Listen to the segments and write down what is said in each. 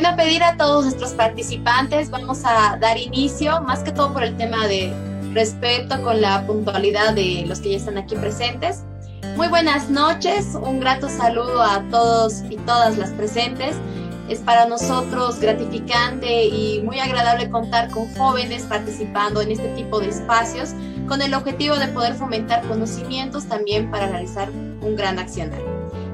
Bueno, pedir a todos nuestros participantes, vamos a dar inicio, más que todo por el tema de respeto con la puntualidad de los que ya están aquí presentes. Muy buenas noches, un grato saludo a todos y todas las presentes. Es para nosotros gratificante y muy agradable contar con jóvenes participando en este tipo de espacios con el objetivo de poder fomentar conocimientos también para realizar un gran accionar.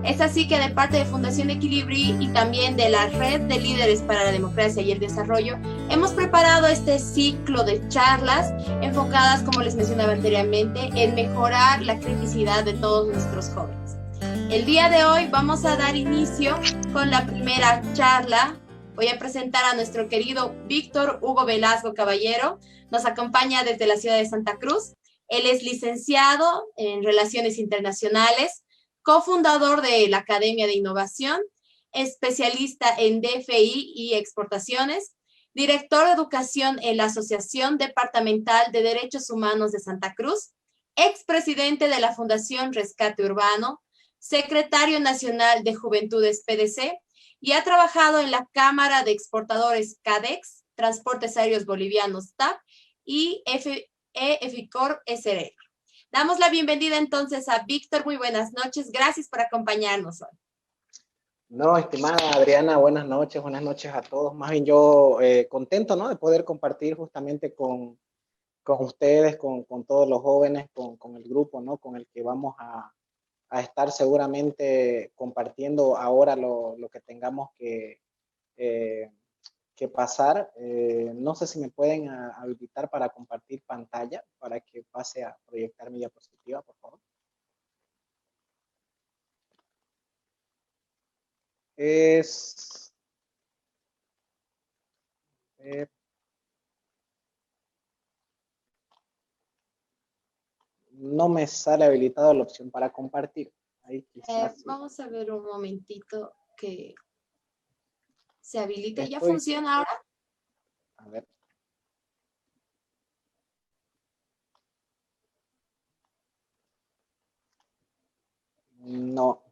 Es así que de parte de Fundación Equilibri y también de la Red de Líderes para la Democracia y el Desarrollo, hemos preparado este ciclo de charlas enfocadas, como les mencionaba anteriormente, en mejorar la criticidad de todos nuestros jóvenes. El día de hoy vamos a dar inicio con la primera charla. Voy a presentar a nuestro querido Víctor Hugo Velasco Caballero. Nos acompaña desde la ciudad de Santa Cruz. Él es licenciado en Relaciones Internacionales, cofundador de la Academia de Innovación, especialista en DFI y exportaciones, director de educación en la Asociación Departamental de Derechos Humanos de Santa Cruz, expresidente de la Fundación Rescate Urbano, secretario nacional de Juventudes PDC y ha trabajado en la Cámara de Exportadores CADEX, Transportes Aéreos Bolivianos TAP y EFICOR SRL. Damos la bienvenida entonces a Víctor. Muy buenas noches. Gracias por acompañarnos hoy. No, estimada Adriana, buenas noches a todos. Más bien yo contento, ¿no?, de poder compartir justamente con ustedes, con todos los jóvenes, con el grupo, ¿no?, con el que vamos a estar seguramente compartiendo ahora lo que tengamos que pasar. No sé si me pueden habilitar para compartir pantalla, para que pase a proyectar mi diapositiva, por favor. No me sale habilitada la opción para compartir. Ahí quizás vamos a ver un momentito que se habilite. ¿Ya estoy... funciona ahora? A ver. No.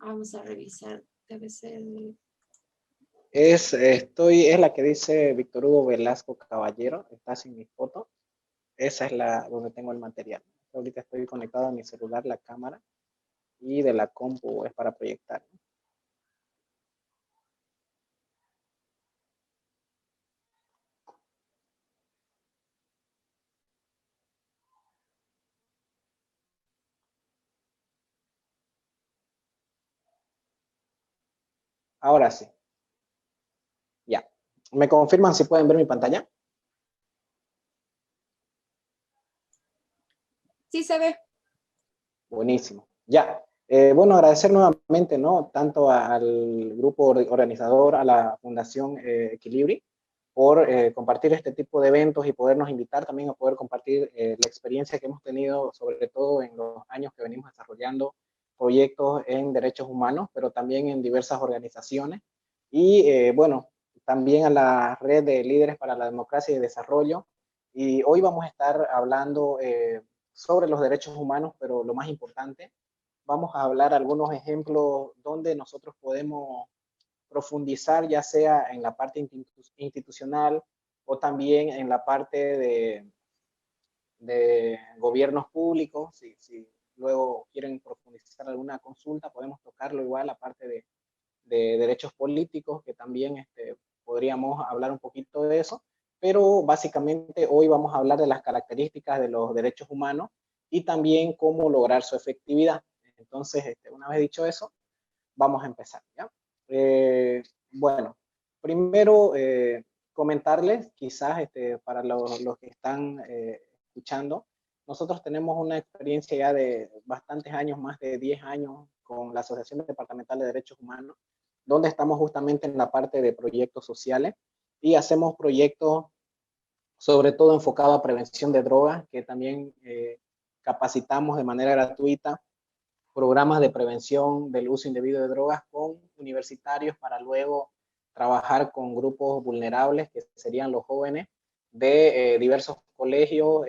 Vamos a revisar. Debe ser... Es la que dice Víctor Hugo Velasco Caballero. Está sin mi foto. Esa es la donde tengo el material. Ahorita estoy conectado a mi celular, la cámara, y de la compu es para proyectar. Ahora sí. Ya. ¿Me confirman si pueden ver mi pantalla? Sí se ve. Buenísimo. Ya. Bueno, agradecer nuevamente, ¿no?, tanto al grupo organizador, a la Fundación Equilibri, por compartir este tipo de eventos y podernos invitar también a poder compartir la experiencia que hemos tenido, sobre todo en los años que venimos desarrollando proyectos en derechos humanos, pero también en diversas organizaciones. Y bueno, también a la Red de Líderes para la Democracia y el Desarrollo. Y hoy vamos a estar hablando sobre los derechos humanos, pero lo más importante, vamos a hablar algunos ejemplos donde nosotros podemos profundizar, ya sea en la parte institucional o también en la parte de gobiernos públicos. Si luego quieren profundizar alguna consulta, podemos tocarlo igual, la parte de derechos políticos, que también podríamos hablar un poquito de eso, pero básicamente hoy vamos a hablar de las características de los derechos humanos y también cómo lograr su efectividad. Entonces, una vez dicho eso, vamos a empezar, ¿ya? Bueno, primero comentarles, quizás para los que están escuchando, nosotros tenemos una experiencia ya de bastantes años, más de 10 años, con la Asociación Departamental de Derechos Humanos, donde estamos justamente en la parte de proyectos sociales y hacemos proyectos sobre todo enfocados a prevención de drogas, que también capacitamos de manera gratuita programas de prevención del uso indebido de drogas con universitarios para luego trabajar con grupos vulnerables, que serían los jóvenes de diversos colegios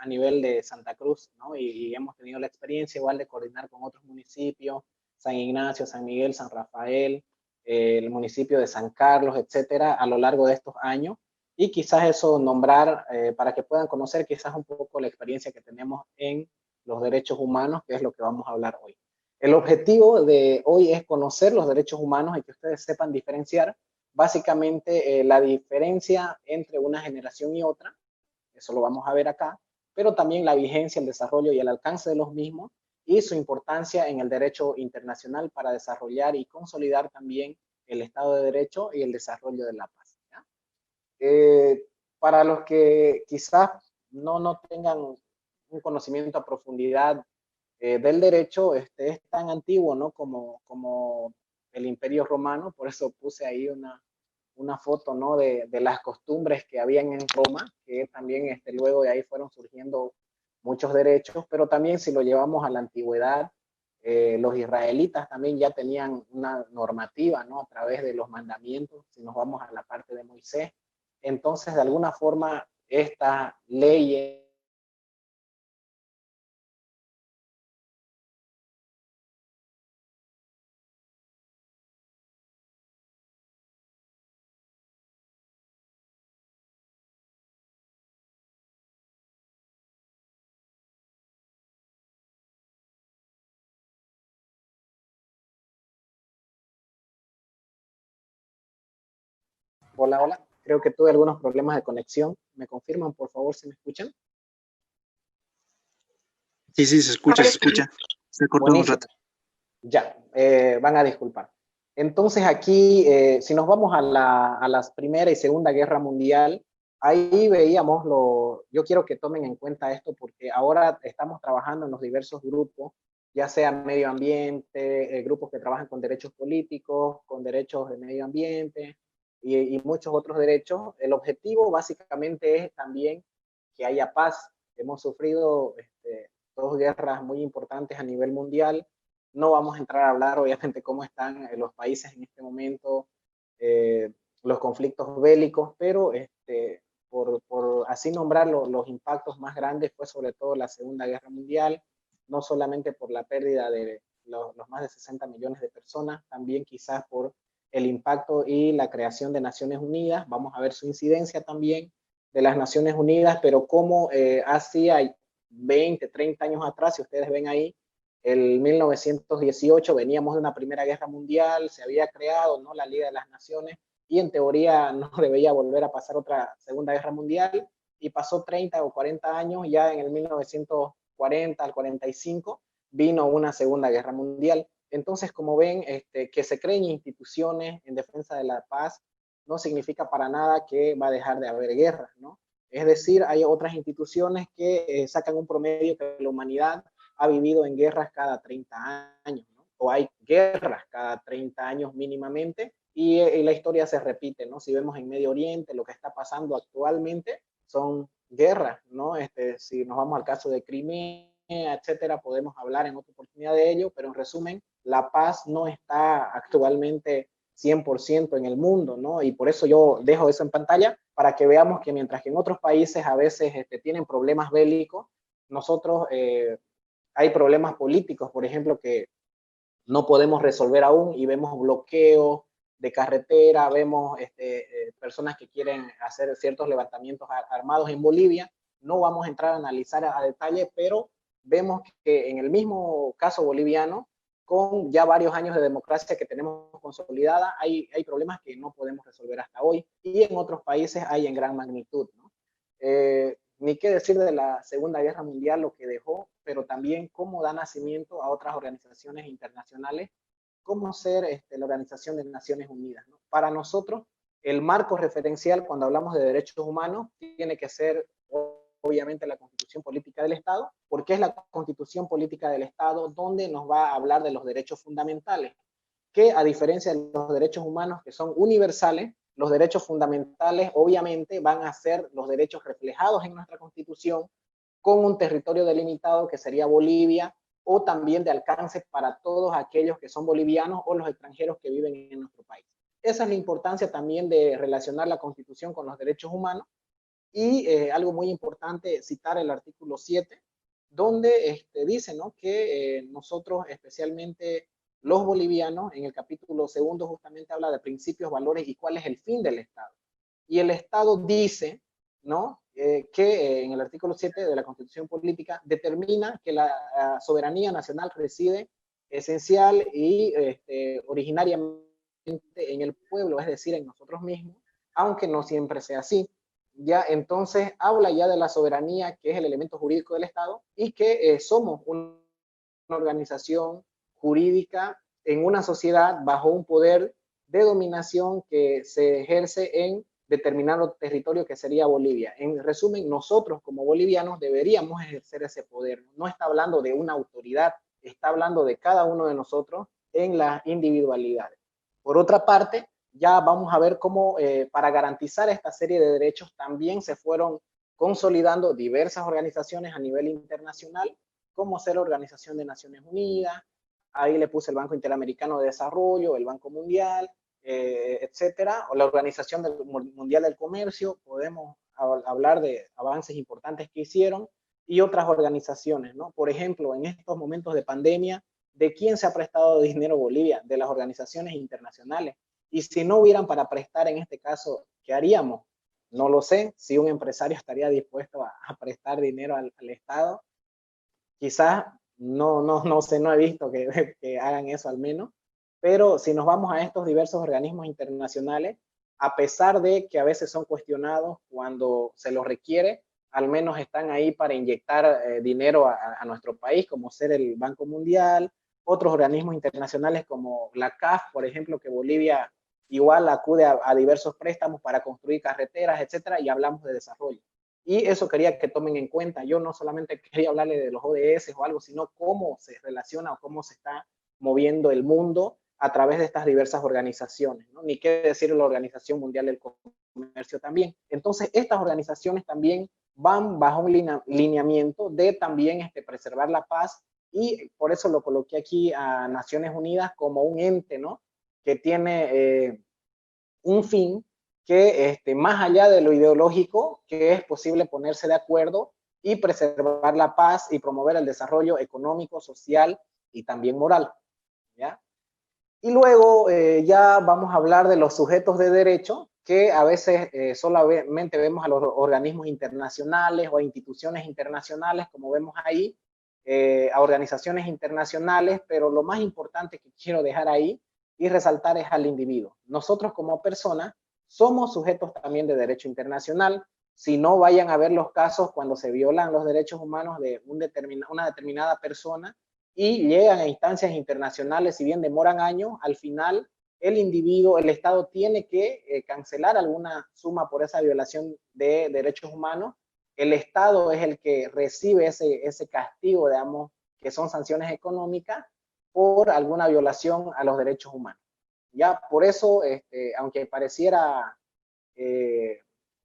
a nivel de Santa Cruz, ¿no? Y hemos tenido la experiencia igual de coordinar con otros municipios, San Ignacio, San Miguel, San Rafael, el municipio de San Carlos, etcétera, a lo largo de estos años. Y quizás eso nombrar, para que puedan conocer quizás un poco la experiencia que tenemos en los derechos humanos, que es lo que vamos a hablar hoy. El objetivo de hoy es conocer los derechos humanos y que ustedes sepan diferenciar básicamente la diferencia entre una generación y otra, eso lo vamos a ver acá, pero también la vigencia, el desarrollo y el alcance de los mismos y su importancia en el derecho internacional para desarrollar y consolidar también el Estado de Derecho y el desarrollo de la paz. Para los que quizás no tengan un conocimiento a profundidad del derecho, es tan antiguo, ¿no? Como el Imperio Romano, por eso puse ahí una foto, ¿no? De las costumbres que habían en Roma, que también luego de ahí fueron surgiendo muchos derechos, pero también si lo llevamos a la antigüedad, los israelitas también ya tenían una normativa, ¿no? A través de los mandamientos, si nos vamos a la parte de Moisés. Entonces, de alguna forma, esta ley hola, hola. Creo que tuve algunos problemas de conexión. ¿Me confirman, por favor, si me escuchan? Sí, sí, se escucha, se escucha. Se cortó un Buenísimo. rato. Ya, van a disculpar. Entonces aquí, si nos vamos a la Primera y Segunda Guerra Mundial, ahí veíamos yo quiero que tomen en cuenta esto porque ahora estamos trabajando en los diversos grupos, ya sea medio ambiente, grupos que trabajan con derechos políticos, con derechos de medio ambiente y muchos otros derechos. El objetivo básicamente es también que haya paz. Hemos sufrido dos guerras muy importantes a nivel mundial. No vamos a entrar a hablar, obviamente, cómo están los países en este momento, los conflictos bélicos, pero por así nombrarlo, los impactos más grandes fue sobre todo la Segunda Guerra Mundial, no solamente por la pérdida de los más de 60 millones de personas, también quizás por el impacto y la creación de Naciones Unidas. Vamos a ver su incidencia también de las Naciones Unidas, pero como hacía 20, 30 años atrás, si ustedes ven ahí, el 1918 veníamos de una Primera Guerra Mundial, se había creado, ¿no?, la Liga de las Naciones y en teoría no debería volver a pasar otra Segunda Guerra Mundial y pasó 30 o 40 años, ya en el 1940 al 45 vino una Segunda Guerra Mundial. Entonces, como ven, que se creen instituciones en defensa de la paz no significa para nada que va a dejar de haber guerras, ¿no? Es decir, hay otras instituciones que sacan un promedio que la humanidad ha vivido en guerras cada 30 años, ¿no? O hay guerras cada 30 años mínimamente, y la historia se repite, ¿no? Si vemos en Medio Oriente, lo que está pasando actualmente son guerras, ¿no? Si nos vamos al caso de Crimea, etcétera, podemos hablar en otra oportunidad de ello, pero en resumen, la paz no está actualmente 100% en el mundo, ¿no? Y por eso yo dejo eso en pantalla, para que veamos que mientras que en otros países a veces tienen problemas bélicos, nosotros hay problemas políticos, por ejemplo, que no podemos resolver aún y vemos bloqueos de carretera, vemos personas que quieren hacer ciertos levantamientos armados en Bolivia. No vamos a entrar a analizar a detalle, pero vemos que en el mismo caso boliviano, con ya varios años de democracia que tenemos consolidada, hay problemas que no podemos resolver hasta hoy, y en otros países hay en gran magnitud, ¿no? Ni qué decir de la Segunda Guerra Mundial, lo que dejó, pero también cómo da nacimiento a otras organizaciones internacionales, como ser la Organización de Naciones Unidas, ¿no? Para nosotros, el marco referencial cuando hablamos de derechos humanos tiene que ser, obviamente, la Constitución Política del Estado, porque es la Constitución Política del Estado donde nos va a hablar de los derechos fundamentales, que a diferencia de los derechos humanos que son universales, los derechos fundamentales obviamente van a ser los derechos reflejados en nuestra Constitución, con un territorio delimitado que sería Bolivia, o también de alcance para todos aquellos que son bolivianos o los extranjeros que viven en nuestro país. Esa es la importancia también de relacionar la Constitución con los derechos humanos. Y algo muy importante, citar el artículo 7, donde dice, ¿no?, que nosotros especialmente los bolivianos, en el capítulo segundo justamente habla de principios, valores y cuál es el fin del Estado. Y el Estado dice, ¿no? Que en el artículo 7 de la Constitución Política determina que la soberanía nacional reside esencial y originariamente en el pueblo, es decir, en nosotros mismos, aunque no siempre sea así. Ya entonces habla ya de la soberanía, que es el elemento jurídico del Estado, y que somos una organización jurídica en una sociedad bajo un poder de dominación que se ejerce en determinado territorio que sería Bolivia. En resumen, nosotros como bolivianos deberíamos ejercer ese poder. No está hablando de una autoridad, está hablando de cada uno de nosotros en las individualidades. Por otra parte, ya vamos a ver cómo para garantizar esta serie de derechos también se fueron consolidando diversas organizaciones a nivel internacional, como ser la Organización de Naciones Unidas, ahí le puse el Banco Interamericano de Desarrollo, el Banco Mundial, etcétera, o la Organización Mundial del Comercio, podemos hablar de avances importantes que hicieron, y otras organizaciones, ¿no? Por ejemplo, en estos momentos de pandemia, ¿de quién se ha prestado dinero Bolivia? De las organizaciones internacionales. Y si no hubieran para prestar en este caso, ¿qué haríamos? No lo sé, si un empresario estaría dispuesto a prestar dinero al Estado. Quizás no sé, no he visto que hagan eso al menos, pero si nos vamos a estos diversos organismos internacionales, a pesar de que a veces son cuestionados cuando se los requiere, al menos están ahí para inyectar dinero a nuestro país, como ser el Banco Mundial, otros organismos internacionales como la CAF, por ejemplo, que Bolivia igual acude a diversos préstamos para construir carreteras, etcétera, y hablamos de desarrollo. Y eso quería que tomen en cuenta. Yo no solamente quería hablarle de los ODS o algo, sino cómo se relaciona o cómo se está moviendo el mundo a través de estas diversas organizaciones, ¿no? Ni qué decir la Organización Mundial del Comercio también. Entonces, estas organizaciones también van bajo un lineamiento de también preservar la paz, y por eso lo coloqué aquí a Naciones Unidas como un ente, ¿no? Que tiene un fin que más allá de lo ideológico, que es posible ponerse de acuerdo y preservar la paz y promover el desarrollo económico, social y también moral, ¿ya? Y luego ya vamos a hablar de los sujetos de derecho, que a veces solamente vemos a los organismos internacionales o a instituciones internacionales, como vemos ahí, a organizaciones internacionales, pero lo más importante que quiero dejar ahí y resaltar es al individuo. Nosotros como personas somos sujetos también de derecho internacional. Si no, vayan a ver los casos cuando se violan los derechos humanos de una determinada persona y llegan a instancias internacionales, si bien demoran años, al final el individuo, el Estado tiene que cancelar alguna suma por esa violación de derechos humanos. El Estado es el que recibe ese castigo, digamos, que son sanciones económicas por alguna violación a los derechos humanos. Ya por eso, aunque pareciera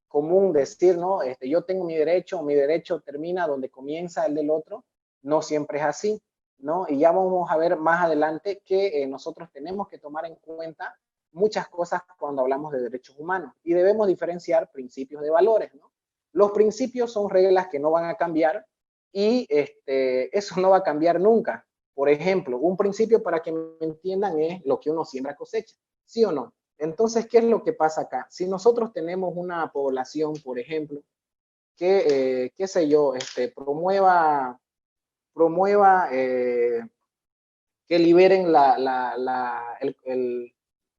común decir, ¿no? Yo tengo mi derecho termina donde comienza el del otro, no siempre es así, ¿no? Y ya vamos a ver más adelante que nosotros tenemos que tomar en cuenta muchas cosas cuando hablamos de derechos humanos, y debemos diferenciar principios de valores, ¿no? Los principios son reglas que no van a cambiar, y eso no va a cambiar nunca. Por ejemplo, un principio, para que me entiendan, es lo que uno siembra cosecha, ¿sí o no? Entonces, ¿qué es lo que pasa acá? Si nosotros tenemos una población, por ejemplo, que, qué sé yo, promueva que liberen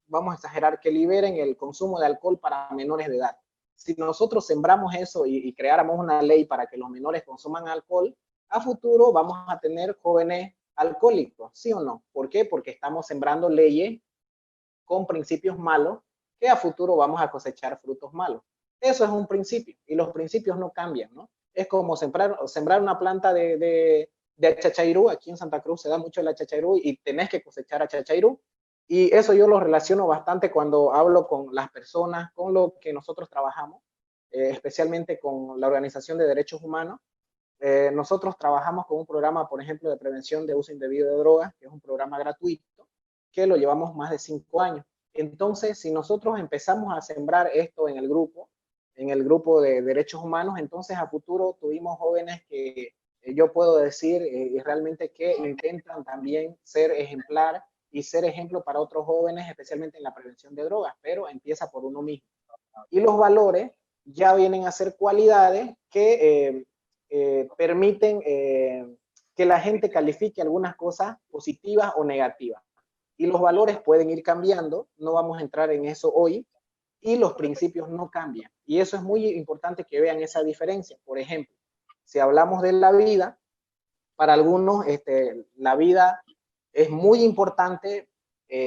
vamos a exagerar, que liberen el consumo de alcohol para menores de edad. Si nosotros sembramos eso y creáramos una ley para que los menores consuman alcohol, a futuro vamos a tener jóvenes alcohólicos, ¿sí o no? ¿Por qué? Porque estamos sembrando leyes con principios malos que a futuro vamos a cosechar frutos malos. Eso es un principio, y los principios no cambian, ¿no? Es como sembrar una planta de achachairú. Aquí en Santa Cruz se da mucho el achachairú y tenés que cosechar achachairú. Y eso yo lo relaciono bastante cuando hablo con las personas, con lo que nosotros trabajamos, especialmente con la Organización de Derechos Humanos. Nosotros trabajamos con un programa, por ejemplo, de prevención de uso indebido de drogas, que es un programa gratuito, que lo llevamos más de 5 años. Entonces, si nosotros empezamos a sembrar esto en el grupo de derechos humanos, entonces a futuro tuvimos jóvenes que yo puedo decir realmente que intentan también ser ejemplar y ser ejemplo para otros jóvenes, especialmente en la prevención de drogas, pero empieza por uno mismo. Y los valores ya vienen a ser cualidades que permiten que la gente califique algunas cosas positivas o negativas. Y los valores pueden ir cambiando, no vamos a entrar en eso hoy, y los principios no cambian. Y eso es muy importante que vean esa diferencia. Por ejemplo, si hablamos de la vida, para algunos la vida es muy importante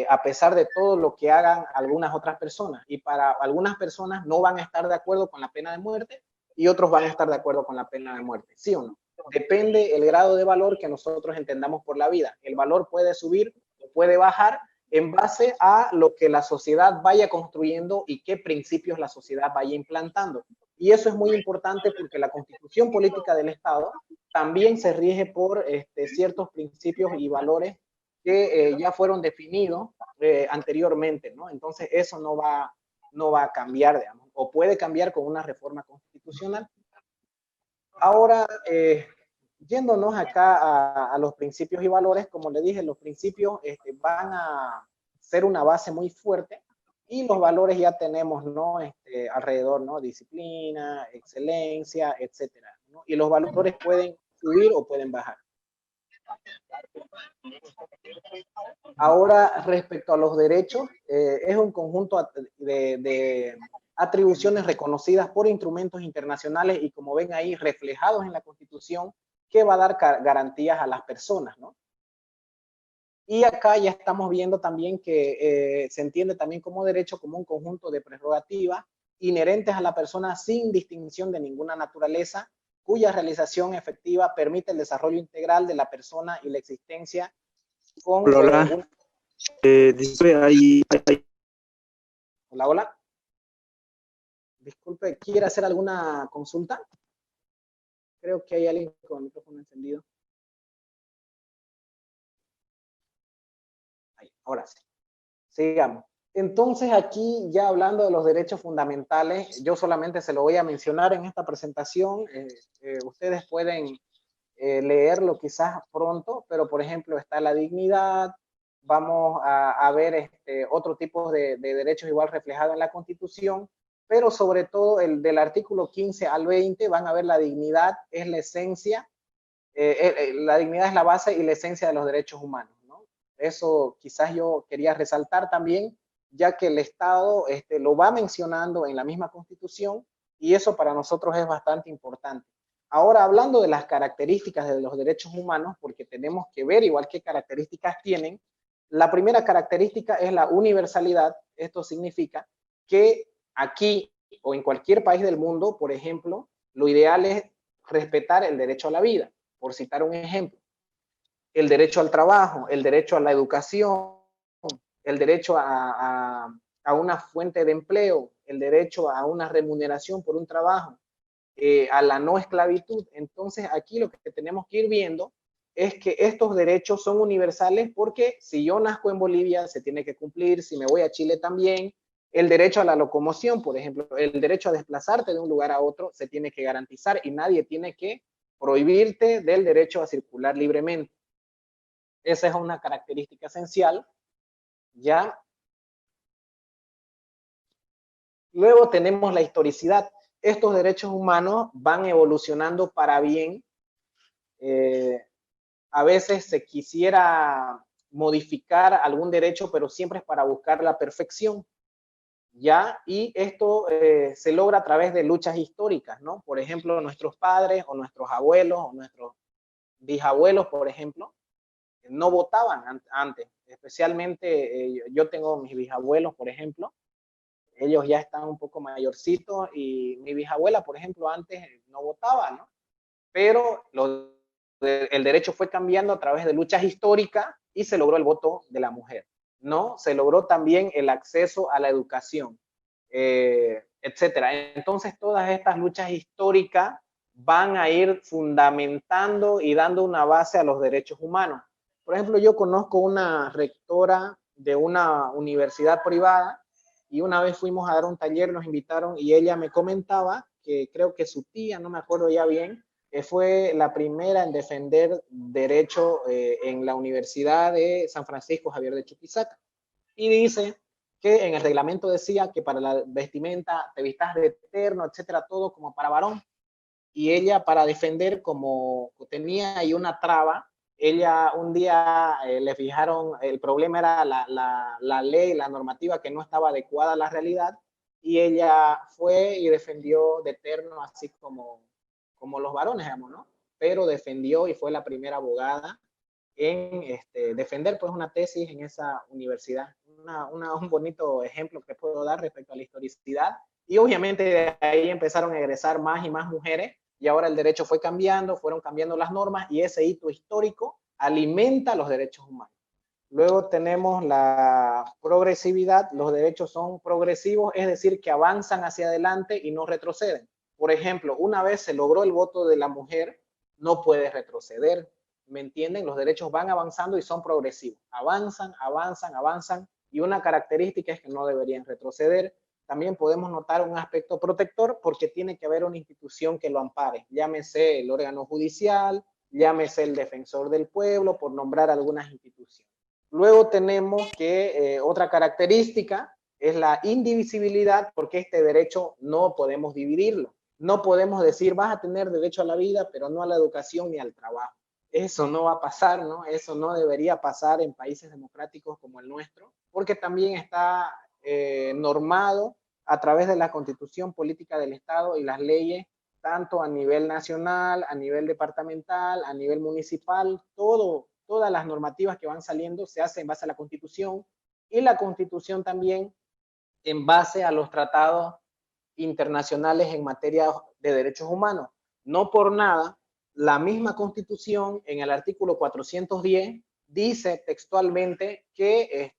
a pesar de todo lo que hagan algunas otras personas. Y para algunas personas no van a estar de acuerdo con la pena de muerte y otros van a estar de acuerdo con la pena de muerte. ¿Sí o no? Depende el grado de valor que nosotros entendamos por la vida. El valor puede subir o puede bajar en base a lo que la sociedad vaya construyendo y qué principios la sociedad vaya implantando. Y eso es muy importante porque la constitución política del Estado también se rige por ciertos principios y valores que ya fueron definidos anteriormente, ¿no? Entonces eso no va a cambiar, digamos, o puede cambiar con una reforma constitucional. Ahora, yéndonos acá a los principios y valores, como le dije, los principios van a ser una base muy fuerte y los valores ya tenemos, ¿no? Alrededor, ¿no? Disciplina, excelencia, etcétera, ¿no? Y los valores pueden subir o pueden bajar. Ahora, respecto a los derechos, es un conjunto de atribuciones reconocidas por instrumentos internacionales y como ven ahí reflejados en la Constitución, que va a dar garantías a las personas, ¿no? Y acá ya estamos viendo también que se entiende también como derecho como un conjunto de prerrogativas inherentes a la persona sin distinción de ninguna naturaleza, cuya realización efectiva permite el desarrollo integral de la persona y la existencia con... Hola, disculpe, Hola, hola. Disculpe, ¿quiere hacer alguna consulta? Creo que hay alguien con el micrófono encendido. Ahí, ahora sí. Sigamos. Entonces, aquí ya hablando de los derechos fundamentales, yo solamente se lo voy a mencionar en esta presentación. Ustedes pueden leerlo quizás pronto, pero por ejemplo está la dignidad. Vamos a ver otro tipo de derechos igual reflejados en la Constitución, pero sobre todo el del artículo 15 al 20 van a ver la dignidad es la esencia, la dignidad es la base y la esencia de los derechos humanos, ¿no? Eso quizás yo quería resaltar también, ya que el Estado lo va mencionando en la misma Constitución y eso para nosotros es bastante importante. Ahora, hablando de las características de los derechos humanos, porque tenemos que ver igual qué características tienen, la primera característica es la universalidad. Esto significa que aquí o en cualquier país del mundo, por ejemplo, lo ideal es respetar el derecho a la vida, por citar un ejemplo. El derecho al trabajo, el derecho a la educación, el derecho a una fuente de empleo, el derecho a una remuneración por un trabajo, a la no esclavitud. Entonces aquí lo que tenemos que ir viendo es que estos derechos son universales porque si yo nazco en Bolivia se tiene que cumplir, si me voy a Chile también. El derecho a la locomoción, por ejemplo, el derecho a desplazarte de un lugar a otro se tiene que garantizar y nadie tiene que prohibirte del derecho a circular libremente. Esa es una característica esencial, ¿ya? Luego tenemos la historicidad. Estos derechos humanos van evolucionando para bien. A veces se quisiera modificar algún derecho, pero siempre es para buscar la perfección, ¿ya? Y esto se logra a través de luchas históricas, ¿no? Por ejemplo, nuestros padres o nuestros abuelos o nuestros bisabuelos, por ejemplo, no votaban antes. Especialmente, yo tengo mis bisabuelos, por ejemplo, ellos ya están un poco mayorcitos y mi bisabuela, por ejemplo, antes no votaba, ¿no? Pero el derecho fue cambiando a través de luchas históricas y se logró el voto de la mujer, ¿no? Se logró también el acceso a la educación, etcétera. Entonces, todas estas luchas históricas van a ir fundamentando y dando una base a los derechos humanos. Por ejemplo, yo conozco una rectora de una universidad privada y una vez fuimos a dar un taller, nos invitaron y ella me comentaba que creo que su tía, no me acuerdo ya bien, fue la primera en defender derecho en la Universidad de San Francisco Javier de Chuquisaca. Y dice que en el reglamento decía que para la vestimenta te vistas de terno, etcétera, todo como para varón. Y ella, para defender, como tenía ahí una traba, ella un día le fijaron, el problema era la ley, la normativa que no estaba adecuada a la realidad, y ella fue y defendió de terno, así como los varones, digamos, ¿no? Pero defendió y fue la primera abogada en defender pues una tesis en esa universidad. Un bonito ejemplo que puedo dar respecto a la historicidad. Y obviamente de ahí empezaron a egresar más y más mujeres, y ahora el derecho fue cambiando, fueron cambiando las normas, y ese hito histórico alimenta los derechos humanos. Luego tenemos la progresividad. Los derechos son progresivos, es decir, que avanzan hacia adelante y no retroceden. Por ejemplo, una vez se logró el voto de la mujer, no puede retroceder. ¿Me entienden? Los derechos van avanzando y son progresivos. Avanzan, avanzan, avanzan, y una característica es que no deberían retroceder. También podemos notar un aspecto protector, porque tiene que haber una institución que lo ampare. Llámese el órgano judicial, llámese el defensor del pueblo, por nombrar algunas instituciones. Luego tenemos que otra característica es la indivisibilidad, porque este derecho no podemos dividirlo. No podemos decir, vas a tener derecho a la vida, pero no a la educación ni al trabajo. Eso no va a pasar, ¿no? Eso no debería pasar en países democráticos como el nuestro, porque también está normado a través de la Constitución Política del Estado y las leyes, tanto a nivel nacional, a nivel departamental, a nivel municipal. Todas las normativas que van saliendo se hacen en base a la Constitución, y la Constitución también en base a los tratados internacionales en materia de derechos humanos. No por nada, la misma Constitución en el artículo 410 dice textualmente que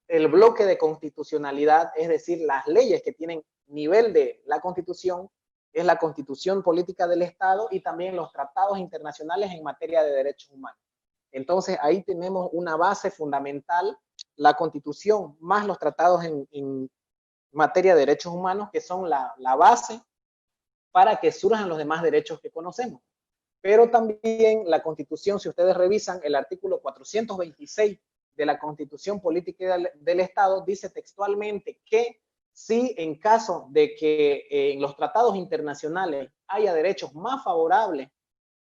el bloque de constitucionalidad, es decir, las leyes que tienen nivel de la Constitución, es la Constitución Política del Estado y también los tratados internacionales en materia de derechos humanos. Entonces ahí tenemos una base fundamental, la Constitución más los tratados en materia de derechos humanos, que son la base para que surjan los demás derechos que conocemos. Pero también la Constitución, si ustedes revisan el artículo 426 de la Constitución Política del Estado, dice textualmente que si en caso de que en los tratados internacionales haya derechos más favorables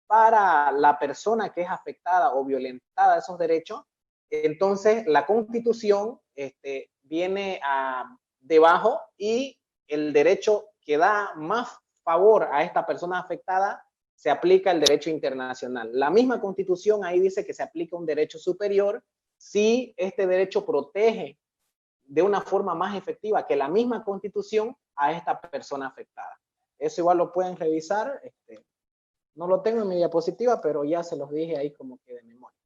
para la persona que es afectada o violentada de esos derechos, entonces la Constitución viene debajo, y el derecho que da más favor a esta persona afectada se aplica el derecho internacional. La misma Constitución ahí dice que se aplica un derecho superior si este derecho protege de una forma más efectiva que la misma Constitución a esta persona afectada. Eso igual lo pueden revisar. No lo tengo en mi diapositiva, pero ya se los dije ahí como que de memoria.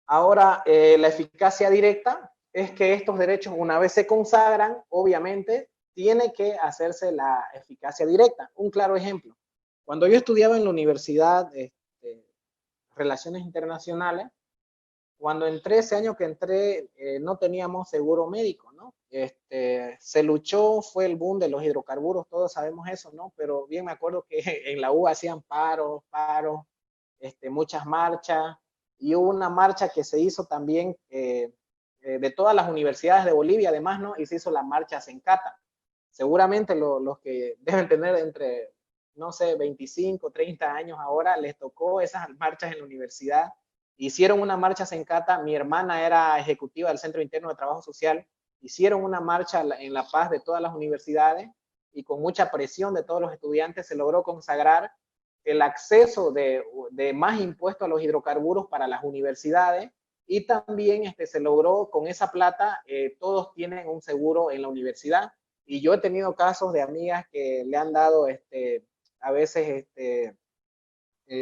Ahora, la eficacia directa es que estos derechos, una vez se consagran, obviamente, tiene que hacerse la eficacia directa. Un claro ejemplo. Cuando yo estudiaba en la universidad, Relaciones Internacionales, cuando entré, ese año que entré, no teníamos seguro médico, ¿no? Se luchó, fue el boom de los hidrocarburos, todos sabemos eso, ¿no? Pero bien me acuerdo que en la U hacían paros, muchas marchas, y hubo una marcha que se hizo también de todas las universidades de Bolivia, además, ¿no? Y se hizo la marcha Sencata. Seguramente los que deben tener entre, no sé, 25, 30 años ahora, les tocó esas marchas en la universidad. Hicieron una marcha Sencata, mi hermana era ejecutiva del Centro Interno de Trabajo Social, hicieron una marcha en La Paz de todas las universidades, y con mucha presión de todos los estudiantes se logró consagrar el acceso de más impuestos a los hidrocarburos para las universidades, y también se logró con esa plata, todos tienen un seguro en la universidad. Y yo he tenido casos de amigas que le han dado a veces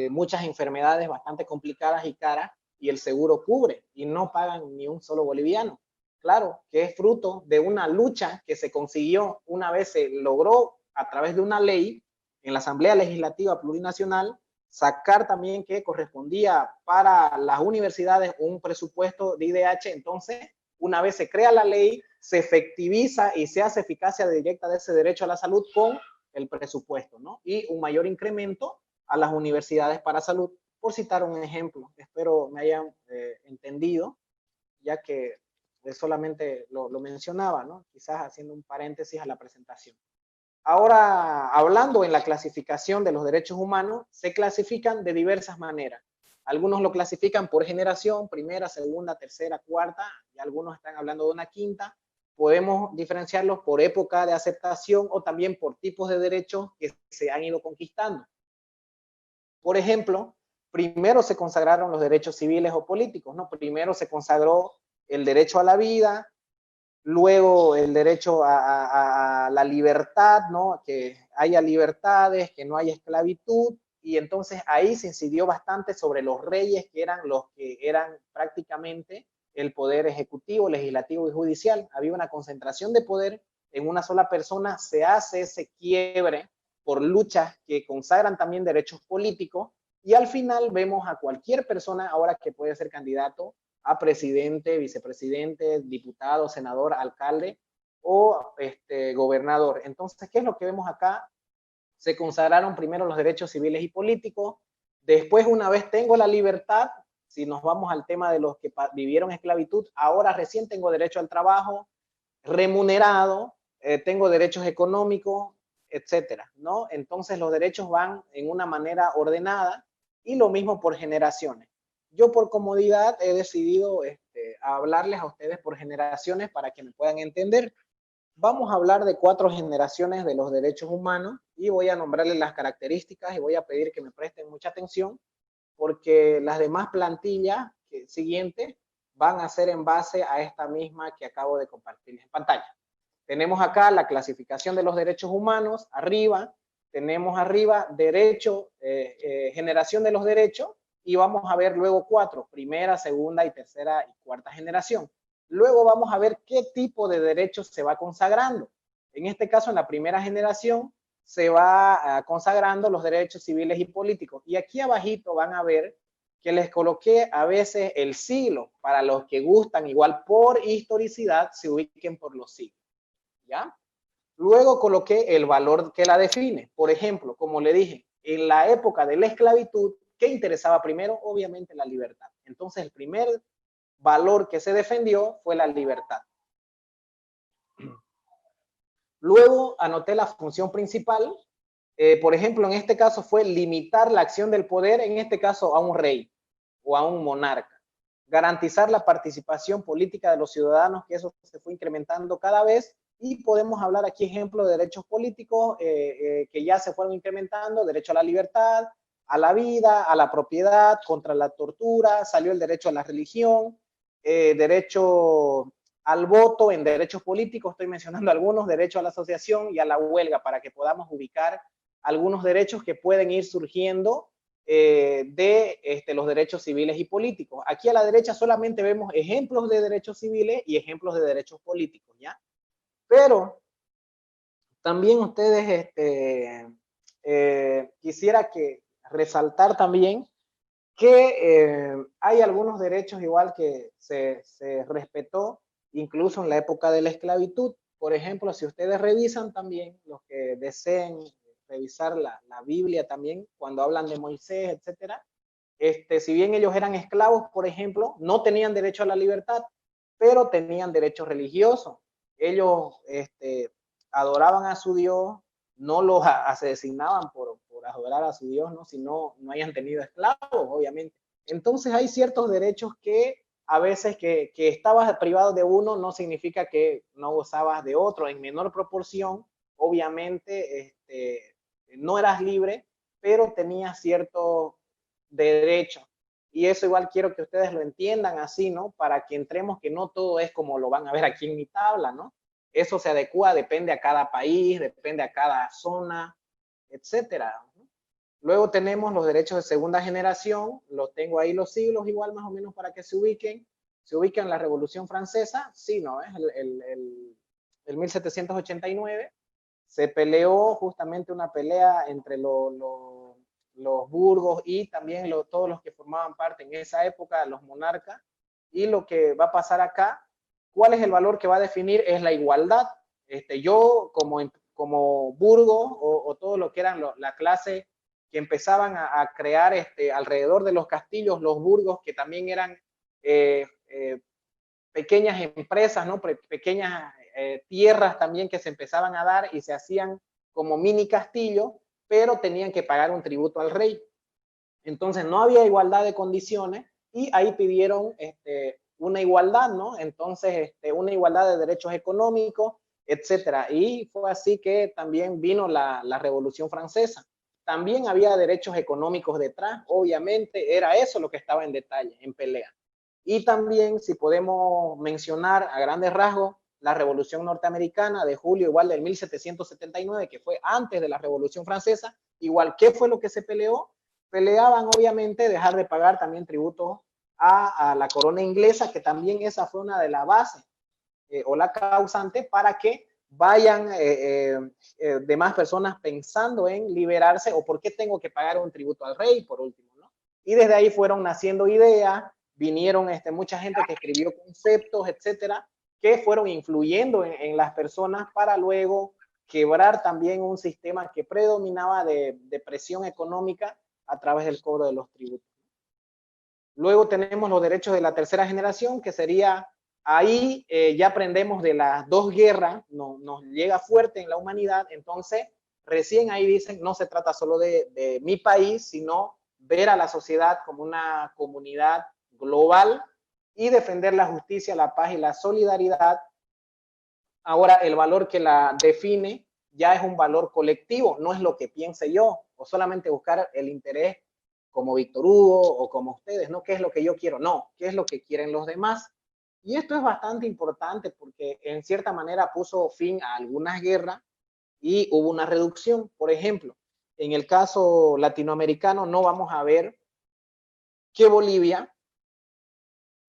muchas enfermedades bastante complicadas y caras, y el seguro cubre y no pagan ni un solo boliviano. Claro que es fruto de una lucha que se consiguió una vez se logró a través de una ley en la Asamblea Legislativa Plurinacional sacar también que correspondía para las universidades un presupuesto de IDH. Entonces, una vez se crea la ley, se efectiviza y se hace eficacia directa de ese derecho a la salud con el presupuesto, ¿no? Y un mayor incremento a las universidades para salud, por citar un ejemplo. Espero me hayan entendido, ya que solamente lo mencionaba, ¿no? Quizás haciendo un paréntesis a la presentación. Ahora, hablando en la clasificación de los derechos humanos, se clasifican de diversas maneras. Algunos lo clasifican por generación, primera, segunda, tercera, cuarta, y algunos están hablando de una quinta. Podemos diferenciarlos por época de aceptación o también por tipos de derechos que se han ido conquistando. Por ejemplo, primero se consagraron los derechos civiles o políticos, ¿no? Primero se consagró el derecho a la vida, luego el derecho a la libertad, ¿no? Que haya libertades, que no haya esclavitud, y entonces ahí se incidió bastante sobre los reyes, que eran los que eran prácticamente el poder ejecutivo, legislativo y judicial. Había una concentración de poder en una sola persona, se hace ese quiebre por luchas que consagran también derechos políticos, y al final vemos a cualquier persona ahora que puede ser candidato a presidente, vicepresidente, diputado, senador, alcalde o gobernador. Entonces, ¿qué es lo que vemos acá? Se consagraron primero los derechos civiles y políticos, después una vez tengo la libertad, si nos vamos al tema de los que vivieron esclavitud, ahora recién tengo derecho al trabajo remunerado, tengo derechos económicos, etcétera, ¿no? Entonces los derechos van en una manera ordenada y lo mismo por generaciones. Yo por comodidad he decidido hablarles a ustedes por generaciones para que me puedan entender. Vamos a hablar de 4 generaciones de los derechos humanos y voy a nombrarles las características y voy a pedir que me presten mucha atención porque las demás plantillas siguientes van a ser en base a esta misma que acabo de compartirles en pantalla. Tenemos acá la clasificación de los derechos humanos, arriba, tenemos arriba derecho, generación de los derechos, y vamos a ver luego 4, primera, segunda y tercera y cuarta generación. Luego vamos a ver qué tipo de derechos se va consagrando. En este caso, en la primera generación, se va consagrando los derechos civiles y políticos. Y aquí abajito van a ver que les coloqué a veces el siglo, para los que gustan, igual por historicidad, se ubiquen por los siglos, ¿ya? Luego coloqué el valor que la define. Por ejemplo, como le dije, en la época de la esclavitud, ¿qué interesaba primero? Obviamente la libertad. Entonces, el primer valor que se defendió fue la libertad. Luego anoté la función principal. Por ejemplo, en este caso fue limitar la acción del poder, en este caso a un rey o a un monarca. Garantizar la participación política de los ciudadanos, que eso se fue incrementando cada vez. Y podemos hablar aquí ejemplos de derechos políticos que ya se fueron incrementando: derecho a la libertad, a la vida, a la propiedad, contra la tortura, salió el derecho a la religión, derecho al voto en derechos políticos, estoy mencionando algunos, derecho a la asociación y a la huelga, para que podamos ubicar algunos derechos que pueden ir surgiendo de los derechos civiles y políticos. Aquí a la derecha solamente vemos ejemplos de derechos civiles y ejemplos de derechos políticos, ¿ya? Pero también ustedes quisiera que resaltar también que hay algunos derechos igual que se respetó incluso en la época de la esclavitud. Por ejemplo, si ustedes revisan también, los que deseen revisar la Biblia también, cuando hablan de Moisés, etcétera, si bien ellos eran esclavos, por ejemplo, no tenían derecho a la libertad, pero tenían derechos religiosos. Ellos adoraban a su Dios, no los asesinaban por adorar a su Dios, ¿no? Si no hayan tenido esclavos, obviamente. Entonces hay ciertos derechos que a veces que estabas privado de uno no significa que no gozabas de otro. En menor proporción, obviamente, no eras libre, pero tenías ciertos derechos. Y eso igual quiero que ustedes lo entiendan así, ¿no? Para que entremos que no todo es como lo van a ver aquí en mi tabla, ¿no? Eso se adecua, depende a cada país, depende a cada zona, etcétera. Luego tenemos los derechos de segunda generación, los tengo ahí los siglos igual más o menos para que se ubiquen. Se ubican la Revolución Francesa, sí, ¿no? Es el 1789. Se peleó justamente una pelea entre los burgos y también todos los que formaban parte en esa época, los monarcas. Y lo que va a pasar acá, ¿cuál es el valor que va a definir? Es la igualdad. Yo como burgo o todo lo que eran la clase que empezaban a crear alrededor de los castillos, los burgos, que también eran pequeñas empresas, ¿no? Pequeñas tierras también que se empezaban a dar y se hacían como mini castillos, pero tenían que pagar un tributo al rey. Entonces no había igualdad de condiciones y ahí pidieron una igualdad, ¿no? Entonces una igualdad de derechos económicos, etcétera. Y fue así que también vino la Revolución Francesa. También había derechos económicos detrás, obviamente era eso lo que estaba en detalle, en pelea. Y también, si podemos mencionar a grandes rasgos, la Revolución Norteamericana de julio igual del 1779, que fue antes de la Revolución Francesa, igual, ¿qué fue lo que se peleó? Peleaban obviamente dejar de pagar también tributos a la corona inglesa, que también esa fue una de las bases o la causante para que vayan demás personas pensando en liberarse o por qué tengo que pagar un tributo al rey, por último, ¿no? Y desde ahí fueron naciendo ideas, vinieron mucha gente que escribió conceptos, etcétera, que fueron influyendo en las personas para luego quebrar también un sistema que predominaba de presión económica a través del cobro de los tributos. Luego tenemos los derechos de la tercera generación, que sería, ahí ya aprendemos de las dos guerras, nos llega fuerte en la humanidad, entonces recién ahí dicen, no se trata solo de mi país, sino ver a la sociedad como una comunidad global y defender la justicia, la paz y la solidaridad. Ahora, el valor que la define ya es un valor colectivo, no es lo que piense yo, o solamente buscar el interés como Víctor Hugo o como ustedes, no qué es lo que yo quiero, no, qué es lo que quieren los demás. Y esto es bastante importante porque en cierta manera puso fin a algunas guerras y hubo una reducción. Por ejemplo, en el caso latinoamericano no vamos a ver que Bolivia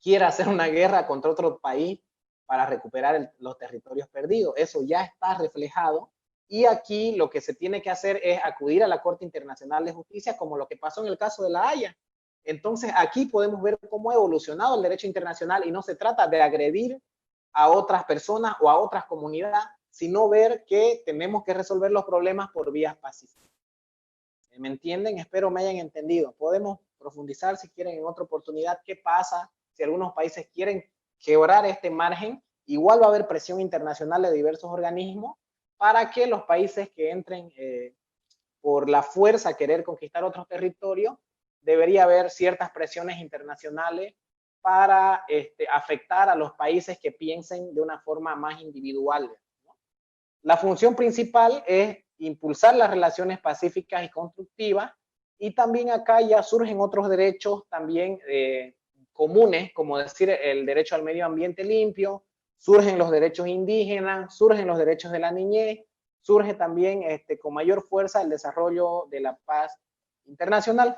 quiera hacer una guerra contra otro país para recuperar los territorios perdidos. Eso ya está reflejado y aquí lo que se tiene que hacer es acudir a la Corte Internacional de Justicia, como lo que pasó en el caso de La Haya. Entonces aquí podemos ver cómo ha evolucionado el derecho internacional y no se trata de agredir a otras personas o a otras comunidades, sino ver que tenemos que resolver los problemas por vías pacíficas. ¿Me entienden? Espero me hayan entendido. Podemos profundizar si quieren en otra oportunidad qué pasa si algunos países quieren quebrar este margen. Igual va a haber presión internacional de diversos organismos para que los países que entren por la fuerza a querer conquistar otros territorios, debería haber ciertas presiones internacionales para afectar a los países que piensen de una forma más individual, ¿no? La función principal es impulsar las relaciones pacíficas y constructivas, y también acá ya surgen otros derechos también comunes, como decir el derecho al medio ambiente limpio, surgen los derechos indígenas, surgen los derechos de la niñez, surge también con mayor fuerza el desarrollo de la paz internacional.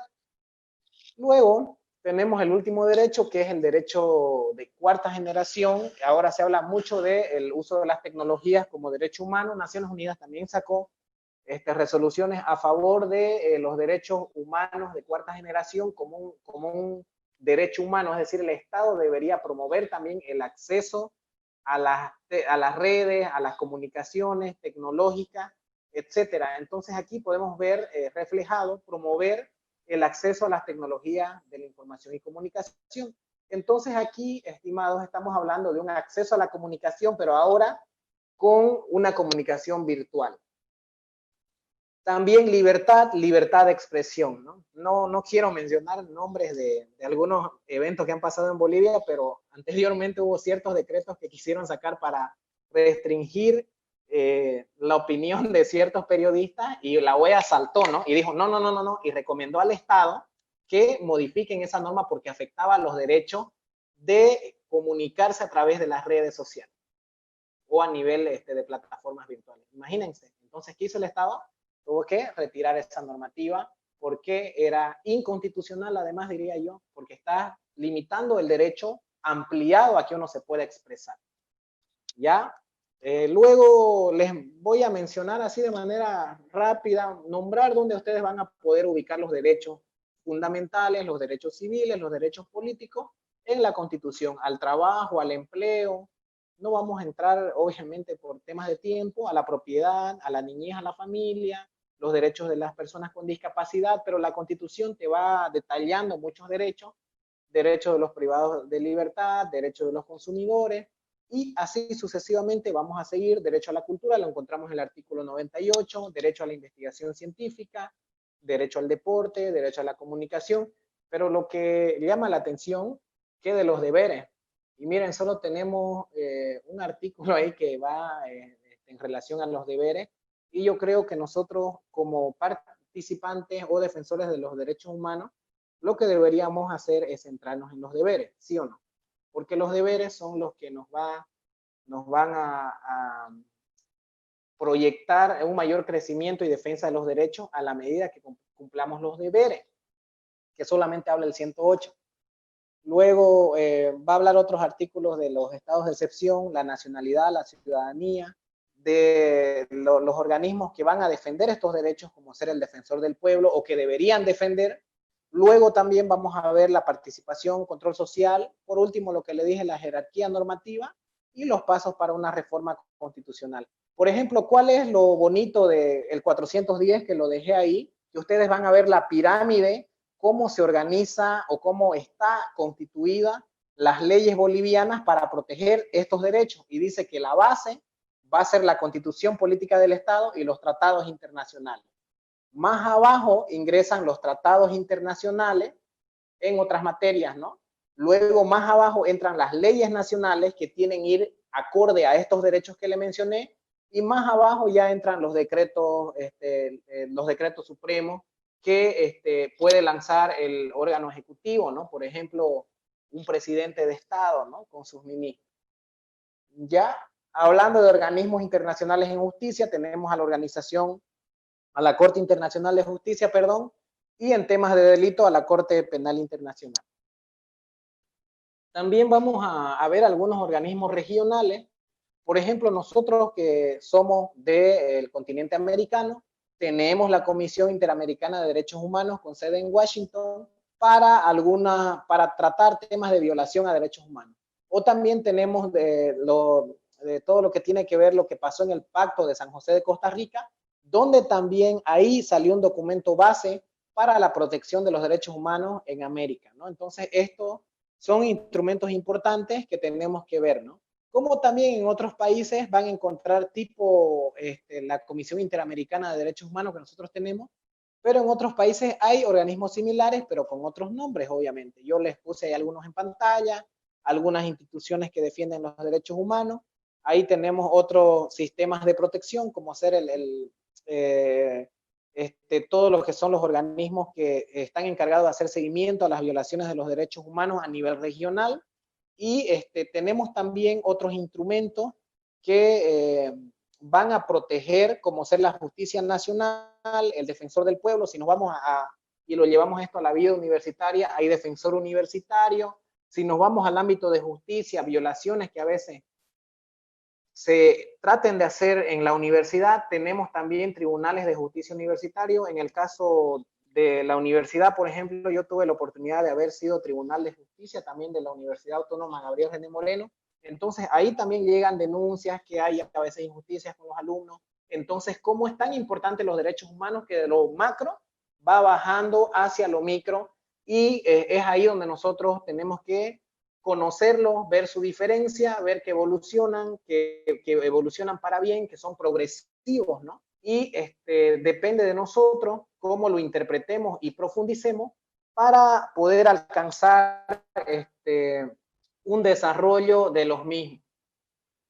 Luego tenemos el último derecho, que es el derecho de cuarta generación. Ahora se habla mucho del uso de las tecnologías como derecho humano. Naciones Unidas también sacó resoluciones a favor de los derechos humanos de cuarta generación como un derecho humano, es decir, el Estado debería promover también el acceso a las redes, a las comunicaciones tecnológicas, etcétera. Entonces aquí podemos ver reflejado promover el acceso a las tecnologías de la información y comunicación. Entonces aquí, estimados, estamos hablando de un acceso a la comunicación, pero ahora con una comunicación virtual. También libertad de expresión, ¿no? No quiero mencionar nombres de algunos eventos que han pasado en Bolivia, pero anteriormente hubo ciertos decretos que quisieron sacar para restringir la opinión de ciertos periodistas, y la OEA saltó, ¿no? Y dijo, no, y recomendó al Estado que modifiquen esa norma porque afectaba los derechos de comunicarse a través de las redes sociales o a nivel de plataformas virtuales. Imagínense. Entonces, ¿qué hizo el Estado? Tuvo que retirar esa normativa porque era inconstitucional, además diría yo, porque está limitando el derecho ampliado a que uno se pueda expresar. ¿Ya? Luego les voy a mencionar así de manera rápida, nombrar dónde ustedes van a poder ubicar los derechos fundamentales, los derechos civiles, los derechos políticos en la Constitución, al trabajo, al empleo. No vamos a entrar, obviamente, por temas de tiempo, a la propiedad, a la niñez, a la familia, los derechos de las personas con discapacidad, pero la Constitución te va detallando muchos derechos, derechos de los privados de libertad, derechos de los consumidores, y así sucesivamente vamos a seguir. Derecho a la cultura, lo encontramos en el artículo 98, derecho a la investigación científica, derecho al deporte, derecho a la comunicación, pero lo que llama la atención, que de los deberes. Y miren, solo tenemos un artículo ahí que va en relación a los deberes, y yo creo que nosotros como participantes o defensores de los derechos humanos, lo que deberíamos hacer es centrarnos en los deberes, ¿sí o no? Porque los deberes son los que nos van a proyectar un mayor crecimiento y defensa de los derechos a la medida que cumplamos los deberes, que solamente habla el 108. Luego va a hablar otros artículos de los estados de excepción, la nacionalidad, la ciudadanía, de los organismos que van a defender estos derechos, como ser el defensor del pueblo, o que deberían defender. Luego también vamos a ver la participación, control social. Por último, lo que le dije, la jerarquía normativa y los pasos para una reforma constitucional. Por ejemplo, ¿cuál es lo bonito del 410 que lo dejé ahí? Que ustedes van a ver la pirámide, cómo se organiza o cómo está constituida las leyes bolivianas para proteger estos derechos. Y dice que la base va a ser la Constitución Política del Estado y los tratados internacionales. Más abajo ingresan los tratados internacionales en otras materias, ¿no? Luego más abajo entran las leyes nacionales que tienen que ir acorde a estos derechos que le mencioné, y más abajo ya entran los decretos supremos que puede lanzar el órgano ejecutivo, ¿no? Por ejemplo, un presidente de Estado, ¿no? Con sus ministros. Ya hablando de organismos internacionales en justicia, tenemos a la organización, a la Corte Internacional de Justicia, perdón, y en temas de delito a la Corte Penal Internacional. También vamos a ver algunos organismos regionales. Por ejemplo, nosotros que somos del continente americano, tenemos la Comisión Interamericana de Derechos Humanos con sede en Washington para tratar temas de violación a derechos humanos. O también tenemos de todo lo que tiene que ver lo que pasó en el Pacto de San José de Costa Rica, donde también ahí salió un documento base para la protección de los derechos humanos en América, ¿no? Entonces, estos son instrumentos importantes que tenemos que ver, ¿no? Como también en otros países van a encontrar tipo la Comisión Interamericana de Derechos Humanos que nosotros tenemos, pero en otros países hay organismos similares, pero con otros nombres, obviamente. Yo les puse ahí algunos en pantalla, algunas instituciones que defienden los derechos humanos. Ahí tenemos otros sistemas de protección, como ser todos los que son los organismos que están encargados de hacer seguimiento a las violaciones de los derechos humanos a nivel regional. Y tenemos también otros instrumentos que van a proteger, como ser la justicia nacional, el defensor del pueblo. Si nos vamos y lo llevamos esto a la vida universitaria, hay defensor universitario. Si nos vamos al ámbito de justicia, violaciones que a veces se traten de hacer en la universidad, tenemos también tribunales de justicia universitario. En el caso de la universidad, por ejemplo, yo tuve la oportunidad de haber sido tribunal de justicia también de la Universidad Autónoma Gabriel René Moreno. Entonces, ahí también llegan denuncias que hay a veces injusticias con los alumnos. Entonces, ¿cómo es tan importante los derechos humanos que de lo macro va bajando hacia lo micro? Y es ahí donde nosotros tenemos que conocerlos, ver su diferencia, ver que evolucionan, que evolucionan para bien, que son progresivos, ¿no? Y depende de nosotros cómo lo interpretemos y profundicemos para poder alcanzar un desarrollo de los mismos.